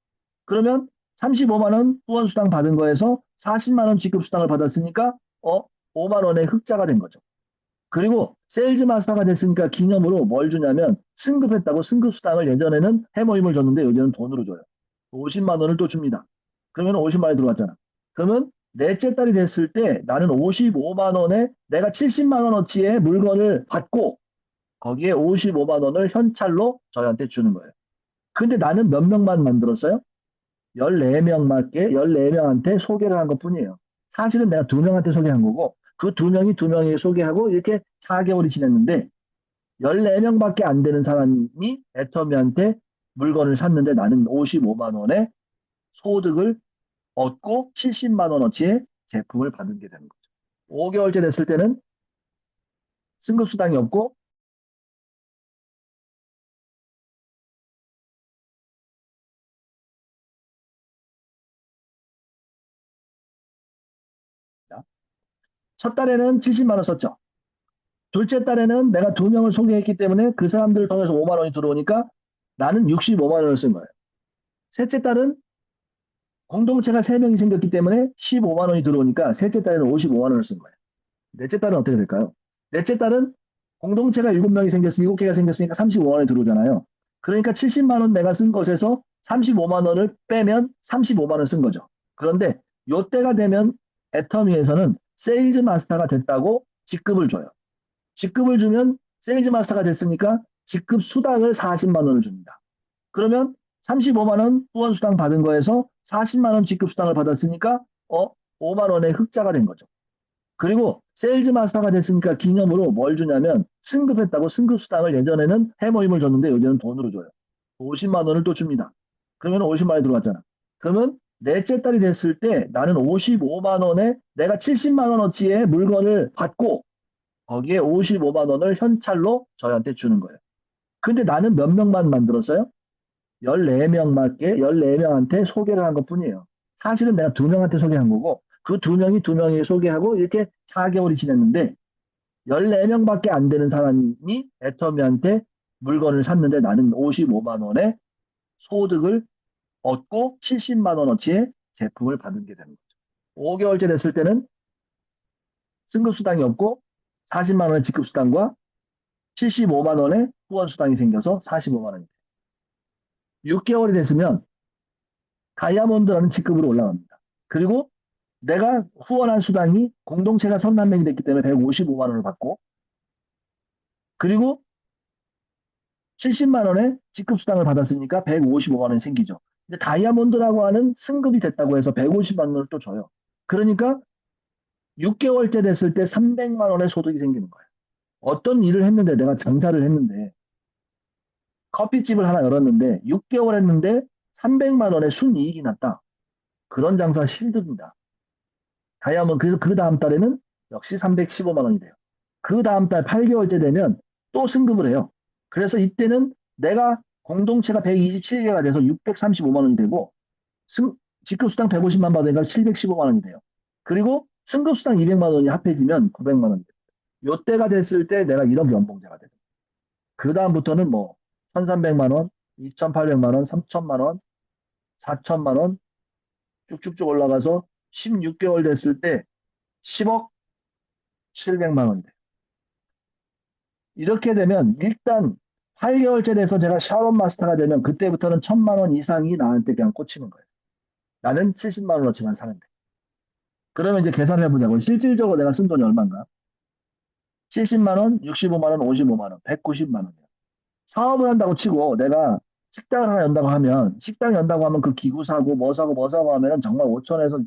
그러면 35만 원 후원 수당 받은 거에서 40만 원 직급 수당을 받았으니까 5만 원의 흑자가 된 거죠. 그리고 세일즈 마스터가 됐으니까 기념으로 뭘 주냐면 승급했다고 승급 수당을 예전에는 해모임을 줬는데 요즘은 돈으로 줘요. 50만 원을 또 줍니다. 그러면 50만 원이 들어왔잖아. 그러면 넷째 딸이 됐을 때 나는 55만 원에 내가 70만 원어치의 물건을 받고 거기에 55만 원을 현찰로 저희한테 주는 거예요. 근데 나는 몇 명만 만들었어요? 14명한테 소개를 한 것뿐이에요. 사실은 내가 2명한테 소개한 거고 그 2명이 소개하고 이렇게 4개월이 지났는데 14명밖에 안 되는 사람이 애터미한테 물건을 샀는데 나는 55만 원의 소득을 얻고 70만 원어치의 제품을 받은 게 되는 거죠. 5개월째 됐을 때는 승급수당이 없고 첫 달에는 70만 원 썼죠. 둘째 달에는 내가 2명을 소개했기 때문에 그 사람들을 통해서 5만 원이 들어오니까 나는 65만 원을 쓴 거예요. 셋째 달은 공동체가 3명이 생겼기 때문에 15만 원이 들어오니까 셋째 달에는 55만 원을 쓴 거예요. 넷째 달은 어떻게 될까요? 넷째 달은 공동체가 7명이 생겼으니 7개가 생겼으니까 35만 원이 들어오잖아요. 그러니까 70만 원 내가 쓴 것에서 35만 원을 빼면 35만 원을 쓴 거죠. 그런데 요때가 되면 애터미에서는 세일즈 마스터가 됐다고 직급을 줘요. 직급을 주면 세일즈 마스터가 됐으니까 직급 수당을 40만 원을 줍니다. 그러면 35만 원 후원 수당 받은 거에서 40만 원 직급 수당을 받았으니까 5만 원의 흑자가 된 거죠. 그리고 세일즈 마스터가 됐으니까 기념으로 뭘 주냐면 승급했다고 승급 수당을 예전에는 해모임을 줬는데 요즘은 돈으로 줘요. 50만 원을 또 줍니다. 그러면 50만 원이 들어왔잖아. 그러면 넷째 딸이 됐을 때 나는 55만 원에 내가 70만 원어치의 물건을 받고 거기에 55만 원을 현찰로 저희한테 주는 거예요. 근데 나는 몇 명만 만들었어요? 14명한테 소개를 한 것뿐이에요. 사실은 내가 2명한테 소개한 거고 그 2명이 소개하고 이렇게 4개월이 지났는데 14명밖에 안 되는 사람이 애터미한테 물건을 샀는데 나는 55만 원의 소득을 얻고 70만 원어치의 제품을 받은 게 되는 거죠. 5개월째 됐을 때는 승급수당이 없고 40만 원의 직급수당과 75만 원의 후원수당이 생겨서 45만 원이 돼요. 6개월이 됐으면 다이아몬드라는 직급으로 올라갑니다. 그리고 내가 후원한 수당이 공동체가 30명이 됐기 때문에 155만 원을 받고 그리고 70만 원의 직급 수당을 받았으니까 155만 원이 생기죠. 근데 다이아몬드라고 하는 승급이 됐다고 해서 150만 원을 또 줘요. 그러니까 6개월째 됐을 때 300만 원의 소득이 생기는 거예요. 어떤 일을 했는데 내가 장사를 했는데 커피집을 하나 열었는데 6개월 했는데 300만 원의 순이익이 났다. 그런 장사 힘듭니다. 다이아몬드 그래서 그 다음 달에는 역시 315만 원이 돼요. 그 다음 달 8개월째 되면 또 승급을 해요. 그래서 이때는 내가 공동체가 127개가 돼서 635만 원이 되고 직급수당 150만 받으니까 715만 원이 돼요. 그리고 승급수당 200만 원이 합해지면 900만 원이 돼요. 요때가 됐을 때 내가 1억 연봉자가 돼요. 그 다음부터는 뭐 1300만 원, 2800만 원, 3000만 원, 4000만 원 쭉쭉쭉 올라가서 16개월 됐을 때 10억 700만 원이 돼요. 이렇게 되면 일단 8개월째 돼서 제가 샤론 마스터가 되면 그때부터는 1000만 원 이상이 나한테 그냥 꽂히는 거예요. 나는 70만 원어치만 사는데. 그러면 이제 계산을 해보자고. 실질적으로 내가 쓴 돈이 얼마인가? 70만 원, 65만 원, 55만 원, 190만 원이에요. 사업을 한다고 치고 내가 식당을 하나 연다고 하면 식당 연다고 하면 그 기구 사고 뭐 사고 뭐 사고 하면은 정말 5천에서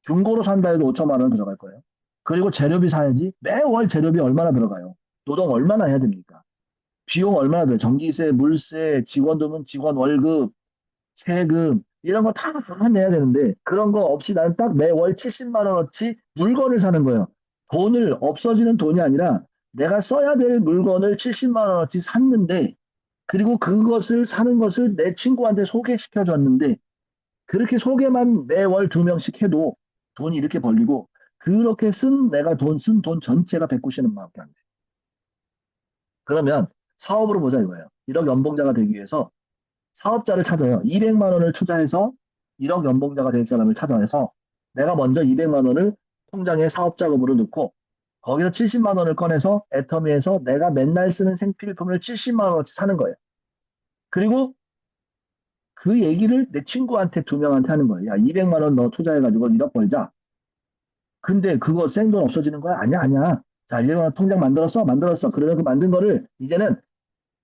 중고로 산다 해도 5천만 원 들어갈 거예요. 그리고 재료비 사야지. 매월 재료비 얼마나 들어가요? 노동 얼마나 해야 됩니까? 비용 얼마나 들어요? 전기세, 물세, 직원 들면 직원 월급, 세금 이런 거 다 내야 되는데 그런 거 없이 나는 딱 매월 70만 원어치 물건을 사는 거예요. 돈을 없어지는 돈이 아니라 내가 써야 될 물건을 70만 원어치 샀는데 그리고 그것을 사는 것을 내 친구한테 소개시켜 줬는데 그렇게 소개만 매월 2명씩 해도 돈이 이렇게 벌리고 그렇게 내가 쓴 돈 전체가 190만 원밖에 안 돼. 그러면 사업으로 보자 이거예요. 1억 연봉자가 되기 위해서 사업자를 찾아요. 200만 원을 투자해서 1억 연봉자가 될 사람을 찾아내서 내가 먼저 200만 원을 통장에 사업자금으로 넣고 거기서 70만 원을 꺼내서 애터미에서 내가 맨날 쓰는 생필품을 70만 원어치 사는 거예요. 그리고 그 얘기를 내 친구한테 2명한테 하는 거예요. 야, 200만 원 너 투자해가지고 1억 벌자. 근데 그거 생돈 없어지는 거야? 아니야, 아니야. 자, 200만 원 통장 만들었어? 만들었어. 그러면 그 만든 거를 이제는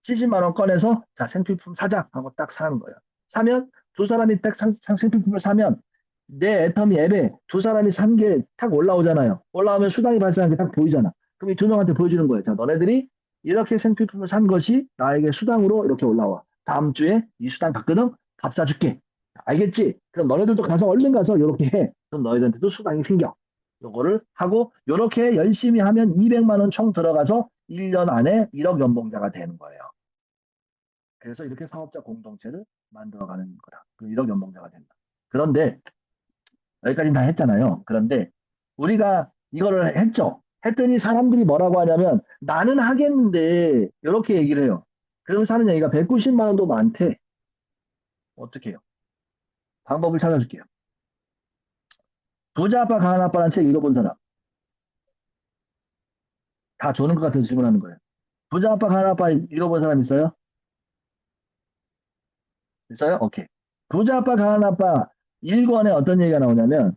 70만 원 꺼내서 자, 생필품 사자 하고 딱 사는 거예요. 사면 두 사람이 딱 생필품을 사면 내 애터미 앱에 두 사람이 산 게 딱 올라오잖아요. 올라오면 수당이 발생한 게 딱 보이잖아. 그럼 이 2명한테 보여주는 거예요. 자, 너네들이 이렇게 생필품을 산 것이 나에게 수당으로 이렇게 올라와. 다음 주에 이 수당 받거든? 밥 사줄게. 알겠지? 그럼 너네들도 가서 얼른 가서 이렇게 해. 그럼 너희들한테도 수당이 생겨. 요거를 하고 요렇게 열심히 하면 200만 원 총 들어가서 1년 안에 1억 연봉자가 되는 거예요. 그래서 이렇게 사업자 공동체를 만들어가는 거다. 그 1억 연봉자가 된다. 그런데 여기까지 다 했잖아요. 그런데 우리가 이거를 했죠. 했더니 사람들이 뭐라고 하냐면 나는 하겠는데 이렇게 얘기를 해요. 그러면서 하는 얘기가 190만 원도 많대. 어떻게 해요? 방법을 찾아줄게요. 부자 아빠 가난 아빠라는 책 읽어본 사람. 다 조는 것 같은 질문하는 거예요. 부자 아빠 가난 아빠 읽어본 사람 있어요? 있어요? 오케이. 부자 아빠 가난 아빠 1권에 어떤 얘기가 나오냐면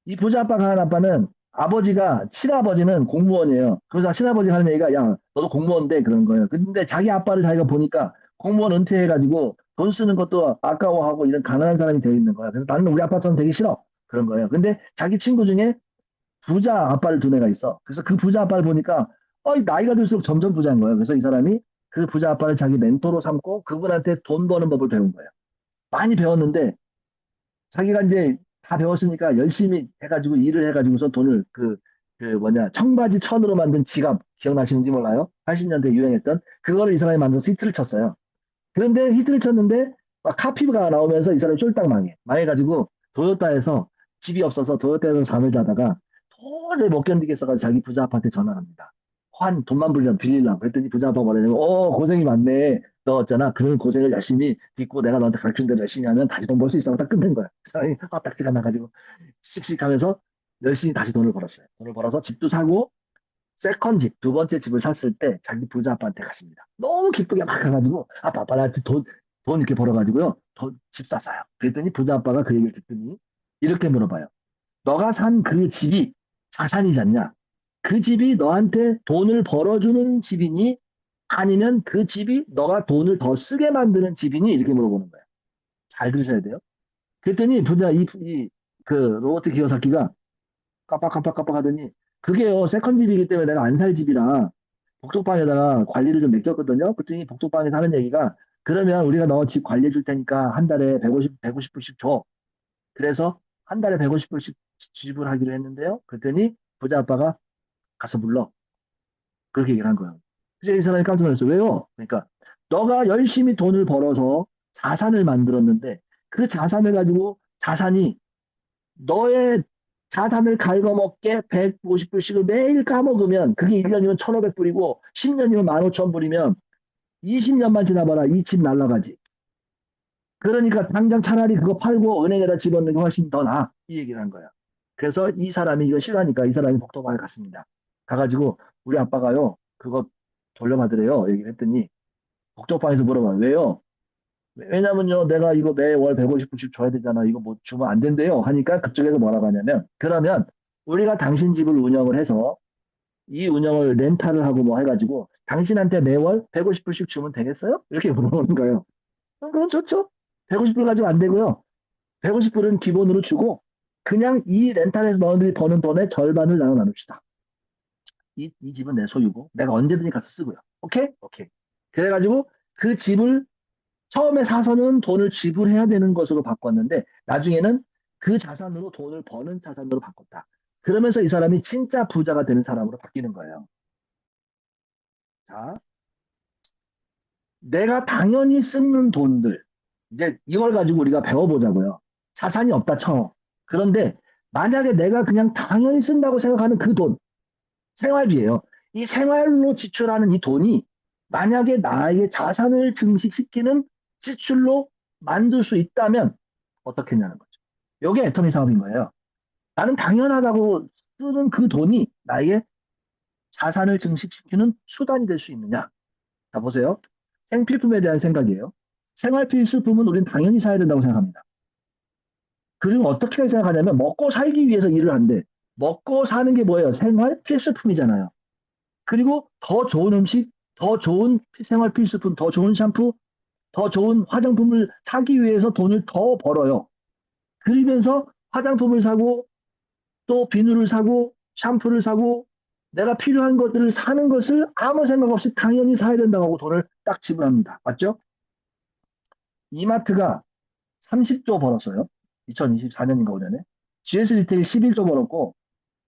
이 부자 아빠 가난 아빠는 아버지가 친아버지는 공무원이에요. 그래서 친아버지가 하는 얘기가 야 너도 공무원인데 그런 거예요. 근데 자기 아빠를 자기가 보니까 공무원 은퇴해가지고 돈 쓰는 것도 아까워하고 이런 가난한 사람이 되어 있는 거야. 그래서 나는 우리 아빠처럼 되기 싫어. 그런 거예요. 근데 자기 친구 중에 부자 아빠를 둔 애가 있어. 그래서 그 부자 아빠를 보니까 나이가 들수록 점점 부자인 거예요. 그래서 이 사람이 그 부자 아빠를 자기 멘토로 삼고 그분한테 돈 버는 법을 배운 거예요. 많이 배웠는데 자기가 이제 다 배웠으니까 열심히 해가지고 일을 해가지고서 돈을 청바지 천으로 만든 지갑 기억나시는지 몰라요? 80년대 유행했던 그거를 이 사람이 만들어서 히트를 쳤어요. 그런데 히트를 쳤는데 막 카피가 나오면서 이 사람이 쫄딱 망해가지고 도요타에서 집이 없어서 도요타에서 잠을 자다가 도저히 못 견디겠어가지고 자기 부자 아빠한테 전화를 합니다. 돈만 빌리려고 그랬더니 부자 아빠가 뭐라냐면 고생이 많네. 너 있잖아. 그런 고생을 열심히 딛고 내가 너한테 가르친 대로 열심히 하면 다시 돈 벌 수 있어. 딱 끝낸 거야. 그 사람이 딱지가 나가지고 씩씩하면서 열심히 다시 돈을 벌었어요. 돈을 벌어서 집도 사고 세컨 집, 두 번째 집을 샀을 때 자기 부자 아빠한테 갔습니다. 너무 기쁘게 막 가가지고 아빠 나 돈 이렇게 벌어가지고요. 집 샀어요. 그랬더니 부자 아빠가 그 얘기를 듣더니 이렇게 물어봐요. 너가 산 그 집이 자산이지 않냐? 그 집이 너한테 돈을 벌어주는 집이니 아니면 그 집이 너가 돈을 더 쓰게 만드는 집이니 이렇게 물어보는 거예요. 잘 들으셔야 돼요. 그랬더니 부자 그 로버트 기요사키가 깜빡깜빡깜빡 하더니 그게요 세컨 집이기 때문에 내가 안 살 집이라 복덕방에다가 관리를 좀 맡겼거든요. 그랬더니 복덕방에서 하는 얘기가 그러면 우리가 너 집 관리해 줄 테니까 한 달에 150불씩 줘. 그래서 한 달에 150불씩 지불하기로 했는데요. 그랬더니 부자 아빠가 가서 불러. 그렇게 얘기를 한 거예요. 그래서 이 사람이 깜짝 놀랐어요. 왜요? 그러니까 너가 열심히 돈을 벌어서 자산을 만들었는데 그 자산을 가지고 자산이 너의 자산을 갉아먹게 150불씩을 매일 까먹으면 그게 1년이면 1,500불이고 10년이면 15,000불이면 20년만 지나봐라. 이 집 날라가지. 그러니까 당장 차라리 그거 팔고 은행에다 집어넣는 게 훨씬 더 나아. 이 얘기를 한 거야. 그래서 이 사람이 이거 싫어하니까 이 사람이 복도방에 갔습니다. 가가지고 우리 아빠가요 그거 돌려받으래요. 얘기를 했더니 복도방에서 물어봐요. 왜요? 왜냐면요 내가 이거 매월 150불씩 줘야 되잖아. 이거 뭐 주면 안 된대요. 하니까 그쪽에서 뭐라고 하냐면 그러면 우리가 당신 집을 운영을 해서 이 운영을 렌탈을 하고 뭐 해가지고 당신한테 매월 150불씩 주면 되겠어요? 이렇게 물어보는 거예요. 그럼 좋죠. 150불 가지고 안 되고요. 150불은 기본으로 주고 그냥 이 렌탈에서 너희들이 버는 돈의 절반을 나눠 나눕시다. 이 집은 내 소유고 내가 언제든지 가서 쓰고요. 오케이? 오케이. 그래가지고 그 집을 처음에 사서는 돈을 지불해야 되는 것으로 바꿨는데 나중에는 그 자산으로 돈을 버는 자산으로 바꿨다. 그러면서 이 사람이 진짜 부자가 되는 사람으로 바뀌는 거예요. 자, 내가 당연히 쓰는 돈들 이제 이걸 가지고 우리가 배워보자고요. 자산이 없다 쳐. 그런데 만약에 내가 그냥 당연히 쓴다고 생각하는 그 돈, 생활비예요. 이 생활로 지출하는 이 돈이 만약에 나의 자산을 증식시키는 지출로 만들 수 있다면 어떻게 했냐는 거죠. 이게 애터미 사업인 거예요. 나는 당연하다고 쓰는 그 돈이 나에게 자산을 증식시키는 수단이 될 수 있느냐. 자, 보세요. 생필품에 대한 생각이에요. 생활필수품은 우리는 당연히 사야 된다고 생각합니다. 그리고 어떻게 생각하냐면 먹고 살기 위해서 일을 한대. 먹고 사는 게 뭐예요? 생활필수품이잖아요. 그리고 더 좋은 음식, 더 좋은 생활필수품, 더 좋은 샴푸, 더 좋은 화장품을 사기 위해서 돈을 더 벌어요. 그러면서 화장품을 사고 또 비누를 사고 샴푸를 사고 내가 필요한 것들을 사는 것을 아무 생각 없이 당연히 사야 된다고 하고 돈을 딱 지불합니다. 맞죠? 이마트가 30조 벌었어요. 2024년인가 5년에. GS 리테일 11조 벌었고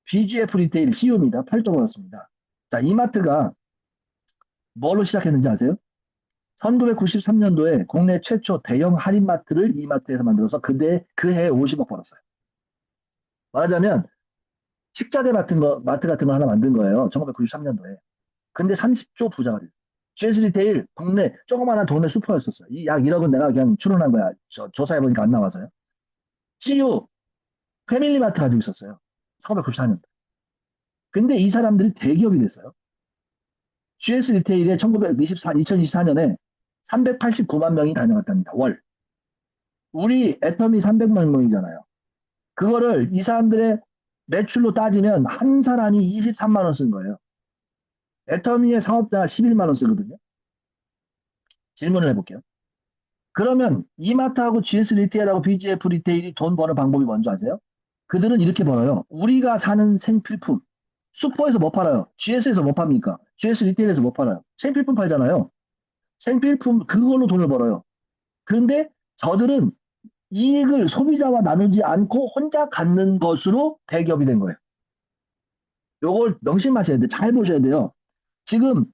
BGF 리테일 CU입니다. 8조 벌었습니다. 자, 이마트가 뭘로 시작했는지 아세요? 1993년도에 국내 최초 대형 할인마트를 이마트에서 만들어서 그해 50억 벌었어요. 말하자면 식자재 마트 같은 거 하나 만든 거예요. 1993년도에. 근데 30조 부자가 됐어요. GS 리테일 국내 조그마한 동네 슈퍼였었어요. 이 약 1억은 내가 그냥 추론한 거야. 조사해보니까 안 나와서요. CU 패밀리마트 가지고 있었어요. 1994년도. 근데 이 사람들이 대기업이 됐어요. GS 리테일에 2024년에 389만 명이 다녀갔답니다. 월. 우리 애터미 300만 명이잖아요. 그거를 이 사람들의 매출로 따지면 한 사람이 23만 원 쓴 거예요. 애터미의 사업자 11만 원 쓰거든요. 질문을 해볼게요. 그러면 이마트하고 GS 리테일하고 BGF 리테일이 돈 버는 방법이 뭔지 아세요? 그들은 이렇게 벌어요. 우리가 사는 생필품. 슈퍼에서 뭐 팔아요? GS에서 뭐 팝니까? GS 리테일에서 뭐 팔아요? 생필품 팔잖아요. 생필품 그걸로 돈을 벌어요. 그런데 저들은 이익을 소비자와 나누지 않고 혼자 갖는 것으로 대기업이 된 거예요. 요걸 명심하셔야 돼요. 잘 보셔야 돼요. 지금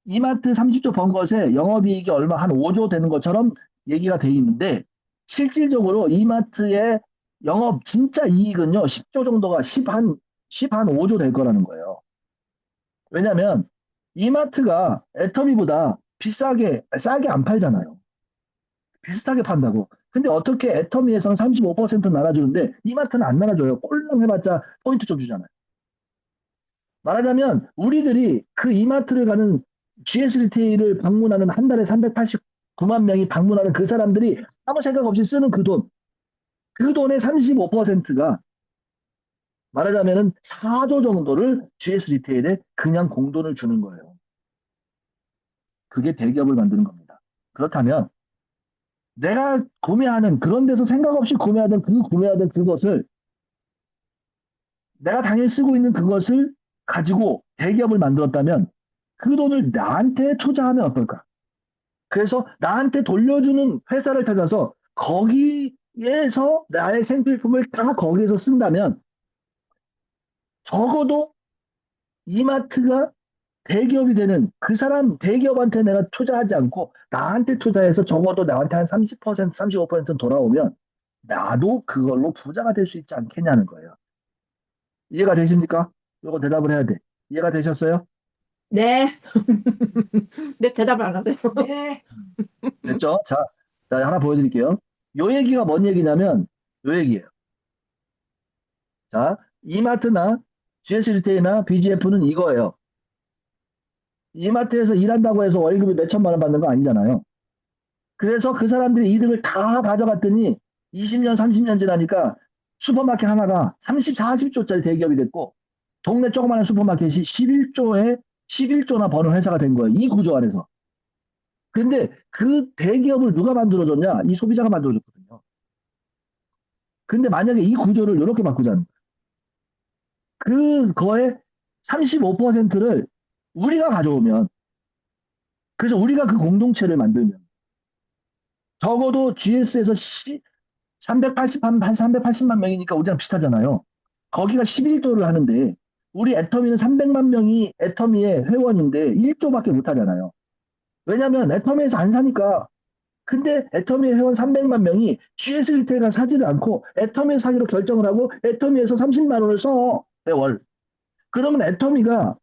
이마트 30조 번 것에 영업이익이 얼마 한 5조 되는 것처럼 얘기가 돼 있는데 실질적으로 이마트의 영업 진짜 이익은요 10조 정도가 10한 5조 될 거라는 거예요. 왜냐면 이마트가 애터미보다 싸게 안 팔잖아요. 비슷하게 판다고. 근데 어떻게 애터미에서는 35% 나눠주는데 이마트는 안 나눠줘요. 꼴랑 해봤자 포인트 좀 주잖아요. 말하자면 우리들이 그 이마트를 가는 GS 리테일을 방문하는 한 달에 389만 명이 방문하는 그 사람들이 아무 생각 없이 쓰는 그 돈. 그 돈의 35%가 말하자면은 4조 정도를 GS 리테일에 그냥 공돈을 주는 거예요. 그게 대기업을 만드는 겁니다. 그렇다면 내가 구매하는 그런 데서 생각 없이 구매하던 그것을 내가 당연히 쓰고 있는 그것을 가지고 대기업을 만들었다면 그 돈을 나한테 투자하면 어떨까? 그래서 나한테 돌려주는 회사를 찾아서 거기에서 나의 생필품을 다 거기에서 쓴다면 적어도 이마트가 대기업이 되는 그 사람 대기업한테 내가 투자하지 않고 나한테 투자해서 적어도 나한테 한 30%, 35%는 돌아오면 나도 그걸로 부자가 될 수 있지 않겠냐는 거예요. 이해가 되십니까? 이거 대답을 해야 돼. 이해가 되셨어요? 네. 네, 대답을 안 하네요. 네. 됐죠? 자, 하나 보여드릴게요. 요 얘기가 뭔 얘기냐면 요 얘기예요. 자, 이마트나 GS 리테일이나 BGF는 이거예요. 이마트에서 일한다고 해서 월급이 몇 천만 원 받는 거 아니잖아요. 그래서 그 사람들이 이득을 다 가져갔더니 20년, 30년 지나니까 슈퍼마켓 하나가 30, 40조짜리 대기업이 됐고 동네 조그마한 슈퍼마켓이 11조나 버는 회사가 된 거예요. 이 구조 안에서. 근데 그 대기업을 누가 만들어줬냐? 이 소비자가 만들어줬거든요. 근데 만약에 이 구조를 이렇게 바꾸자면 그거의 35%를 우리가 가져오면 그래서 우리가 그 공동체를 만들면 적어도 GS에서 380만 명이니까 우리랑 비슷하잖아요. 거기가 11조를 하는데 우리 애터미는 300만 명이 애터미의 회원인데 1조밖에 못 하잖아요. 왜냐면 애터미에서 안 사니까. 근데 애터미의 회원 300만 명이 GS 리테일을 사지를 않고 애터미에서 사기로 결정을 하고 애터미에서 30만 원을 써. 매월. 그러면 애터미가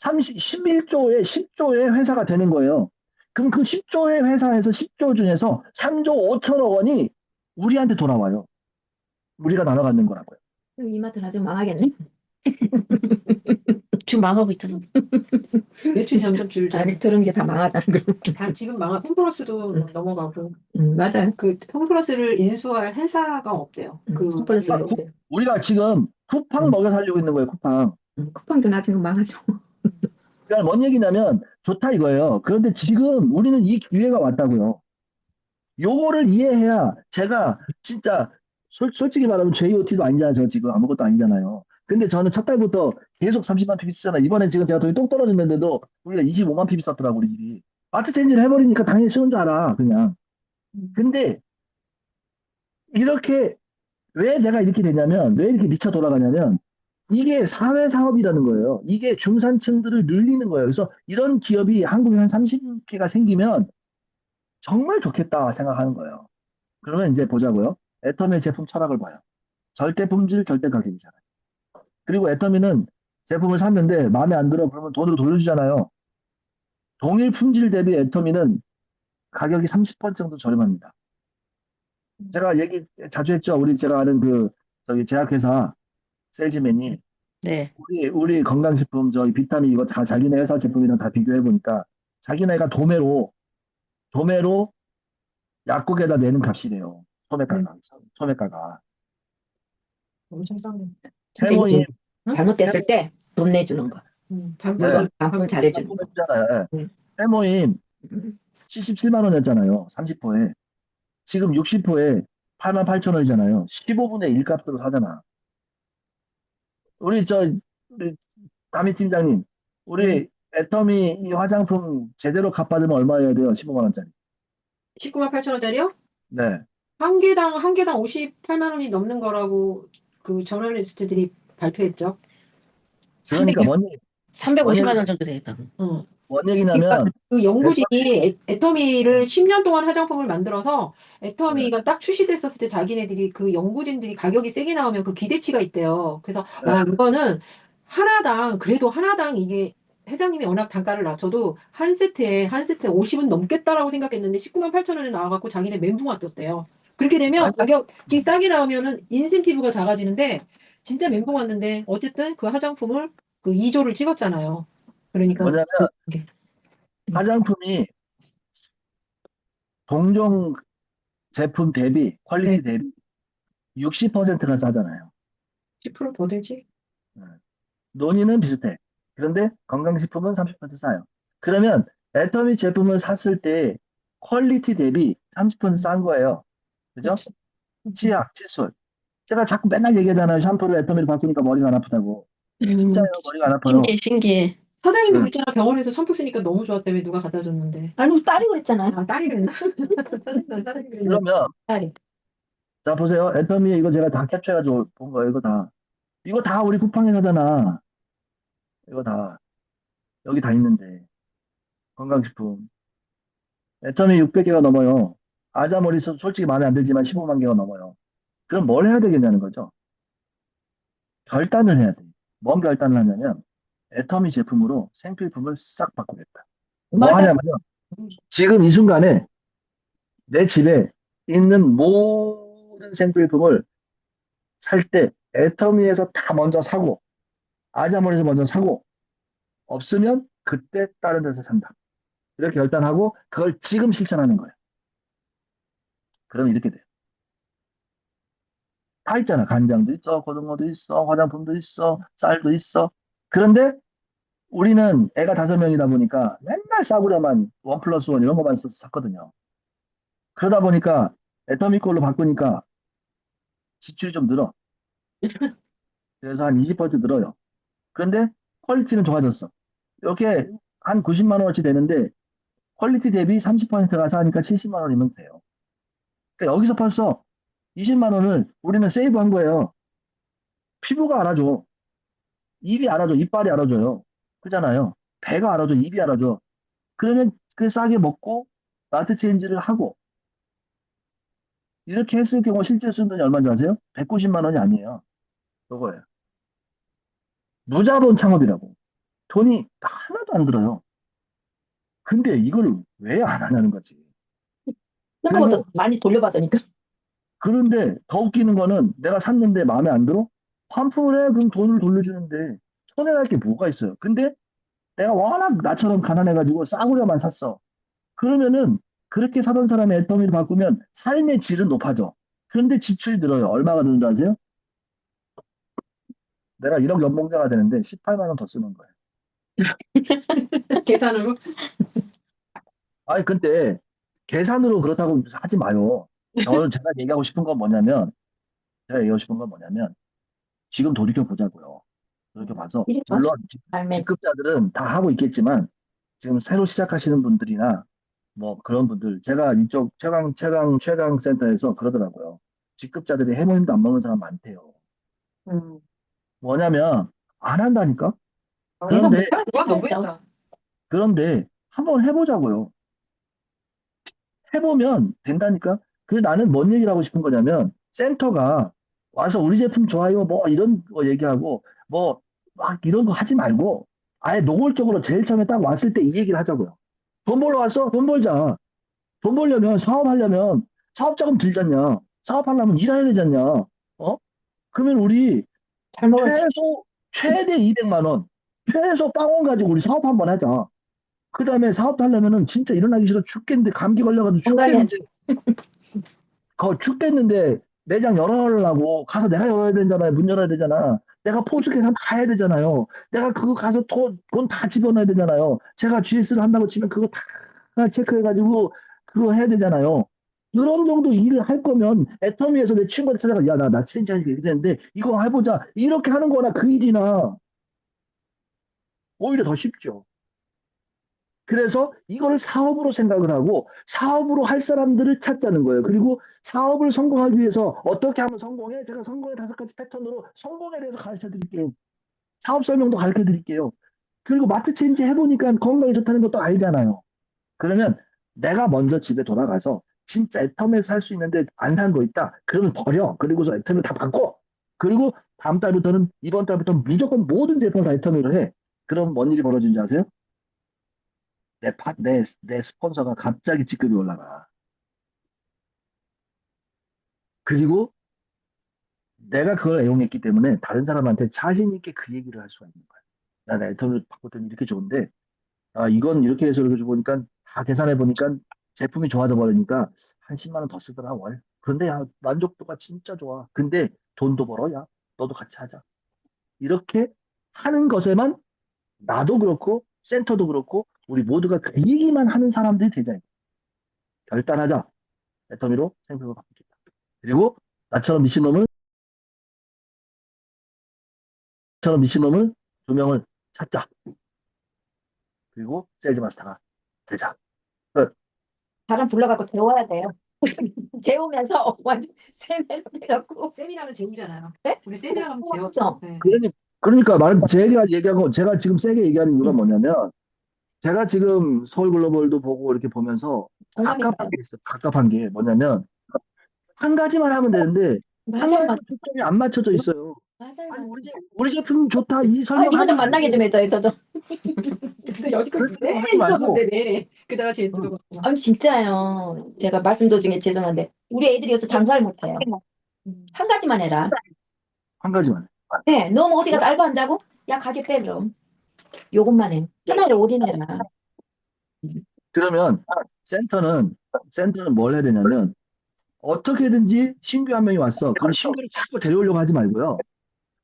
11조의 10조의 회사가 되는 거예요. 그럼 그 10조의 회사에서 10조 중에서 3조 5천억 원이 우리한테 돌아와요. 우리가 나눠 갖는 거라고요. 그럼 이마트 나중 망하겠네. 지금 망하고 있잖아. 매출이 점점 줄잖아. 아니 들은 게 다 망하잖아. 그럼. 다 지금 홈플러스도 넘어가고 맞아요. 그 홈플러스를 인수할 회사가 없대요. 그 홈플러스 아, 우리가 지금 쿠팡 먹여 살리고 있는 거예요, 쿠팡. 쿠팡도 나중에 망하죠. 그러니까 뭔 얘기냐면 좋다 이거예요. 그런데 지금 우리는 이 기회가 왔다고요. 요거를 이해해야 제가 진짜 솔직히 말하면 JOT도 아니잖아요. 저 지금 아무것도 아니잖아요. 근데 저는 첫 달부터 계속 30만 PB 쓰잖아. 이번에 지금 제가 돈이 똑 떨어졌는데도 우리가 25만 PB 썼더라고, 우리 집이. 마트 체인지를 해버리니까 당연히 쓰는 줄 알아, 그냥. 근데 이렇게 왜 내가 이렇게 되냐면, 왜 이렇게 미쳐 돌아가냐면, 이게 사회 사업이라는 거예요. 이게 중산층들을 늘리는 거예요. 그래서 이런 기업이 한국에 한 30개가 생기면 정말 좋겠다 생각하는 거예요. 그러면 이제 보자고요. 애터미의 제품 철학을 봐요. 절대 품질, 절대 가격이잖아요. 그리고 애터미는 제품을 샀는데 마음에 안 들어 그러면 돈으로 돌려주잖아요. 동일 품질 대비 애터미는 가격이 30% 정도 저렴합니다. 제가 얘기 자주 했죠. 제가 아는 저기 제약회사 세일즈맨이 네. 우리 건강식품 저희 비타민 이거 다 자기네 회사 제품이랑 다 비교해 보니까 자기네가 도매로 약국에다 내는 값이래요. 소매가가. 엄청 싸네. 진짜 해모임 이게 잘못됐을 때 돈 내주는 거. 물건 반품 잘해주는 거. 납품했잖아요. 음. 해모임 음. 77만 원이었잖아요. 30호에. 지금 60호에 88,000원이잖아요. 15분의 1 값으로 사잖아. 우리 우리 다미 팀장님, 우리 애터미 이 화장품 제대로 값받으면 얼마여야 돼요? 15만 원짜리. 19만 8천 원짜리요? 네. 한 개당 58만 원이 넘는 거라고 그 저널리스트들이 발표했죠. 그러니까 350만 원 정도 되겠다. 어. 뭔 그러니까 얘기냐면 그 연구진이 애터미를 10년 동안 화장품을 만들어서 애터미가 딱 출시됐었을 때 자기네들이 그 연구진들이 가격이 세게 나오면 그 기대치가 있대요. 그래서 와 이거는 그래도 하나당 이게 회장님이 워낙 단가를 낮춰도 한 세트에 50은 넘겠다라고 생각했는데 19만 8천 원에 나와갖고 자기네 멘붕 왔었대요. 그렇게 되면 아니, 가격이 싸게 나오면은 인센티브가 작아지는데 진짜 멘붕 왔는데 어쨌든 그 화장품을 그 2조를 찍었잖아요. 그러니까 뭐냐면 그게. 화장품이 동종 제품 대비 퀄리티 네. 대비 60%가 싸잖아요. 10%더 되지? 논의는 비슷해. 그런데 건강식품은 30% 싸요. 그러면 애터미 제품을 샀을 때 퀄리티 대비 30% 싼 거예요. 그죠? 그치. 치약, 칫솔. 제가 자꾸 맨날 얘기하잖아요. 샴푸를 애터미를 바꾸니까 머리가 안 아프다고. 진짜요, 머리가 안 아파요. 신기해. 사장님도 네. 그랬잖아. 병원에서 샴푸 쓰니까 너무 좋았다며 누가 갖다 줬는데. 아니 딸이 그랬잖아요. 아, 딸이 그랬나? 사장님 그랬나? 그러면 딸이. 자 보세요. 애터미 이거 제가 다 캡처해가지고 본 거예요. 이거 다. 이거 다 우리 쿠팡에 사잖아. 이거 다. 여기 다 있는데. 건강식품. 애터미 600개가 넘어요. 아자모리 솔직히 마음에 안 들지만 15만 개가 넘어요. 그럼 뭘 해야 되겠냐는 거죠. 결단을 해야 돼. 뭔 결단을 하냐면 애터미 제품으로 생필품을 싹 바꾸겠다. 뭐 맞아. 하냐면요. 지금 이 순간에 내 집에 있는 모든 생필품을 살 때 애터미에서 다 먼저 사고 아자모리에서 먼저 사고 없으면 그때 다른 데서 산다. 이렇게 결단하고 그걸 지금 실천하는 거예요. 그럼 이렇게 돼요. 다 있잖아. 간장도 있어, 고등어도 있어, 화장품도 있어, 쌀도 있어. 그런데 우리는 애가 5명이다 보니까 맨날 싸구려만 1+1 이런 거만 써서 샀거든요. 그러다 보니까 애터미 걸로 바꾸니까 지출이 좀 늘어. 그래서 한 20% 늘어요. 그런데 퀄리티는 좋아졌어. 이렇게 한 90만 원어치 되는데 퀄리티 대비 30%가 싸니까 70만 원이면 돼요. 그러니까 여기서 벌써 20만 원을 우리는 세이브한 거예요. 피부가 알아줘. 입이 알아줘. 이빨이 알아줘요. 그잖아요. 배가 알아줘. 입이 알아줘. 그러면 그 싸게 먹고 마트 체인지를 하고 이렇게 했을 경우 실제 쓰는 돈이 얼마인지 아세요? 190만 원이 아니에요. 요거예요. 무자본 창업이라고. 돈이 하나도 안 들어요. 근데 이걸 왜 안 하냐는 거지. 생각보다 많이 돌려받으니까. 그런데 더 웃기는 거는 내가 샀는데 마음에 안 들어? 환불을 해. 그럼 돈을 돌려주는데 손해날 게 뭐가 있어요. 근데 내가 워낙 나처럼 가난해가지고 싸구려만 샀어. 그러면은 그렇게 사던 사람의 애터미를 바꾸면 삶의 질은 높아져. 그런데 지출이 늘어요. 얼마가 드는 줄 아세요? 내가 1억 연봉자가 되는데 18만 원 더 쓰는 거예요. 계산으로. 아니 근데 계산으로 그렇다고 하지 마요. 저는 제가 얘기하고 싶은 건 뭐냐면 제가 얘기하고 싶은 건 뭐냐면 지금 돌이켜 보자고요. 돌이켜 봐서 이게 물론 삶의 직급자들은 다 하고 있겠지만 지금 새로 시작하시는 분들이나 뭐 그런 분들 제가 이쪽 최강 센터에서 그러더라고요. 직급자들이 해모님도 안 먹는 사람 많대요. 음. 뭐냐면 안 한다니까. 이거 그런데 못하는 그건 거죠. 너무했다. 그런데 한번 해보자고요. 해보면 된다니까. 그래서 나는 뭔 얘기를 하고 싶은 거냐면 센터가 와서 우리 제품 좋아요 뭐 이런 거 얘기하고 뭐 막 이런 거 하지 말고 아예 노골적으로 제일 처음에 딱 왔을 때 이 얘기를 하자고요. 돈 벌러 왔어? 돈 벌자. 돈 벌려면 사업하려면 사업자금 들잖냐. 사업하려면 일해야 되잖냐. 어? 그러면 우리 잘 먹었지. 최소 최대 200만 원 최소 빵원 가지고 우리 사업 한번 하자. 그 다음에 사업도 하려면은 진짜 일어나기 싫어 죽겠는데 감기 걸려가지고 건강해야지. 죽겠는데 매장 열어달라고 가서 내가 열어야 되잖아요. 문 열어야 되잖아. 내가 포스 계산 다 해야 되잖아요. 내가 그거 가서 돈 다 집어넣어야 되잖아요. 제가 GS를 한다고 치면 그거 다 체크해가지고 그거 해야 되잖아요. 그런 정도 일을 할 거면 애터미에서 내 친구한테 찾아가 야나 체인지하니까 이렇게 되는데 이거 해보자 이렇게 하는 거나 그 일이나 오히려 더 쉽죠. 그래서 이거를 사업으로 생각을 하고 사업으로 할 사람들을 찾자는 거예요. 그리고 사업을 성공하기 위해서 어떻게 하면 성공해? 제가 성공의 5가지 패턴으로 성공에 대해서 가르쳐 드릴게요. 사업 설명도 가르쳐 드릴게요. 그리고 마트 체인지 해보니까 건강에 좋다는 것도 알잖아요. 그러면 내가 먼저 집에 돌아가서 진짜 애터미에서 살 수 있는데 안 산 거 있다. 그러면 버려. 그리고서 애터미를 다 바꿔. 그리고 다음 달부터는 이번 달부터는 무조건 모든 제품을 다 애터미를 해. 그럼 뭔 일이 벌어진지 아세요? 내 스폰서가 갑자기 직급이 올라가. 그리고 내가 그걸 애용했기 때문에 다른 사람한테 자신 있게 그 얘기를 할 수가 있는 거야. 나 애터미 바꿨더니 이렇게 좋은데, 아, 이건 이렇게 해서 이렇게 보니까 다 계산해 보니까 제품이 좋아져 버리니까 한 10만 원 더 쓰더라, 월. 그런데 야, 만족도가 진짜 좋아. 근데 돈도 벌어, 야. 너도 같이 하자. 이렇게 하는 것에만 나도 그렇고, 센터도 그렇고, 우리 모두가 그 얘기만 하는 사람들이 되자. 결단하자. 애터미로 생각을 바꾸겠다. 그리고 나처럼 미친놈을 2명을 찾자. 그리고 세일즈 마스터가 되자. 끝. 사람 불러갖고 재워야 돼요. 재우면서 완전 세뇌로 돼갖고. 세미나는 재우잖아요. 네? 우리 세미나 가면 재웠죠. 재웠죠. 네. 그러니까 제가 얘기하고 제가 지금 세게 얘기하는 이유가 뭐냐면 제가 지금 서울 글로벌도 보고 이렇게 보면서 공감이 갑갑한 게 있어요. 갑갑한 게 뭐냐면 한 가지만 하면 되는데 한 맞아요, 가지 초점이 안 맞춰져 있어요. 맞아요, 아니 맞아요. 우리 제품 좋다 이 아, 설명 이거 좀 만나게 좀 해줘요, 저 좀. 근데 여지까지 그렇게 네 하지 말고. 있었는데 네. 그다가 제일 응. 뜯어봤구나. 아니, 진짜요. 제가 말씀 도중에 죄송한데, 우리 애들이 여기서 장사를 못해요. 한 가지만 해라. 한 가지만. 네, 너무 어디 가서 알바한다고? 야, 가게 빼, 그럼. 요것만 해. 하나를 올인해라. 그러면 센터는 뭘 해야 되냐면 어떻게든지 신규 한 명이 왔어. 그럼 신규를 자꾸 데려오려고 하지 말고요.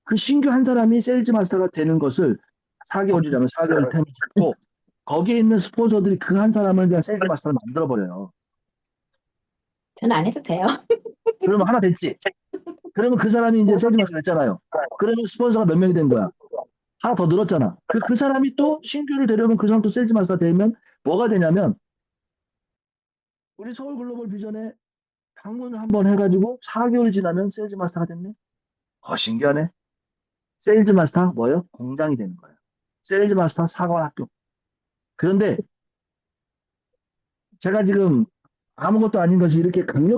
그 신규 한 사람이 세일즈 마스터가 되는 것을 4개월이라면 4개월 템을 잡고 거기에 있는 스폰서들이 그 한 사람을 그냥 세일즈 마스터를 만들어 버려요. 저는 안 해도 돼요. 그러면 하나 됐지. 그러면 그 사람이 이제 세일즈 마스터 됐잖아요. 그러면 스폰서가 몇 명이 된 거야? 하나 더 늘었잖아. 그 사람이 또 신규를 데려오면 그 사람 또 세일즈 마스터 되면 뭐가 되냐면 우리 서울 글로벌 비전에 방문을 한번 해가지고 4개월이 지나면 세일즈 마스터가 됐네. 신기하네. 세일즈 마스터 뭐예요? 공장이 되는 거예요. 세일즈 마스터 사관 학교. 그런데 제가 지금 아무것도 아닌 것이 이렇게 강력한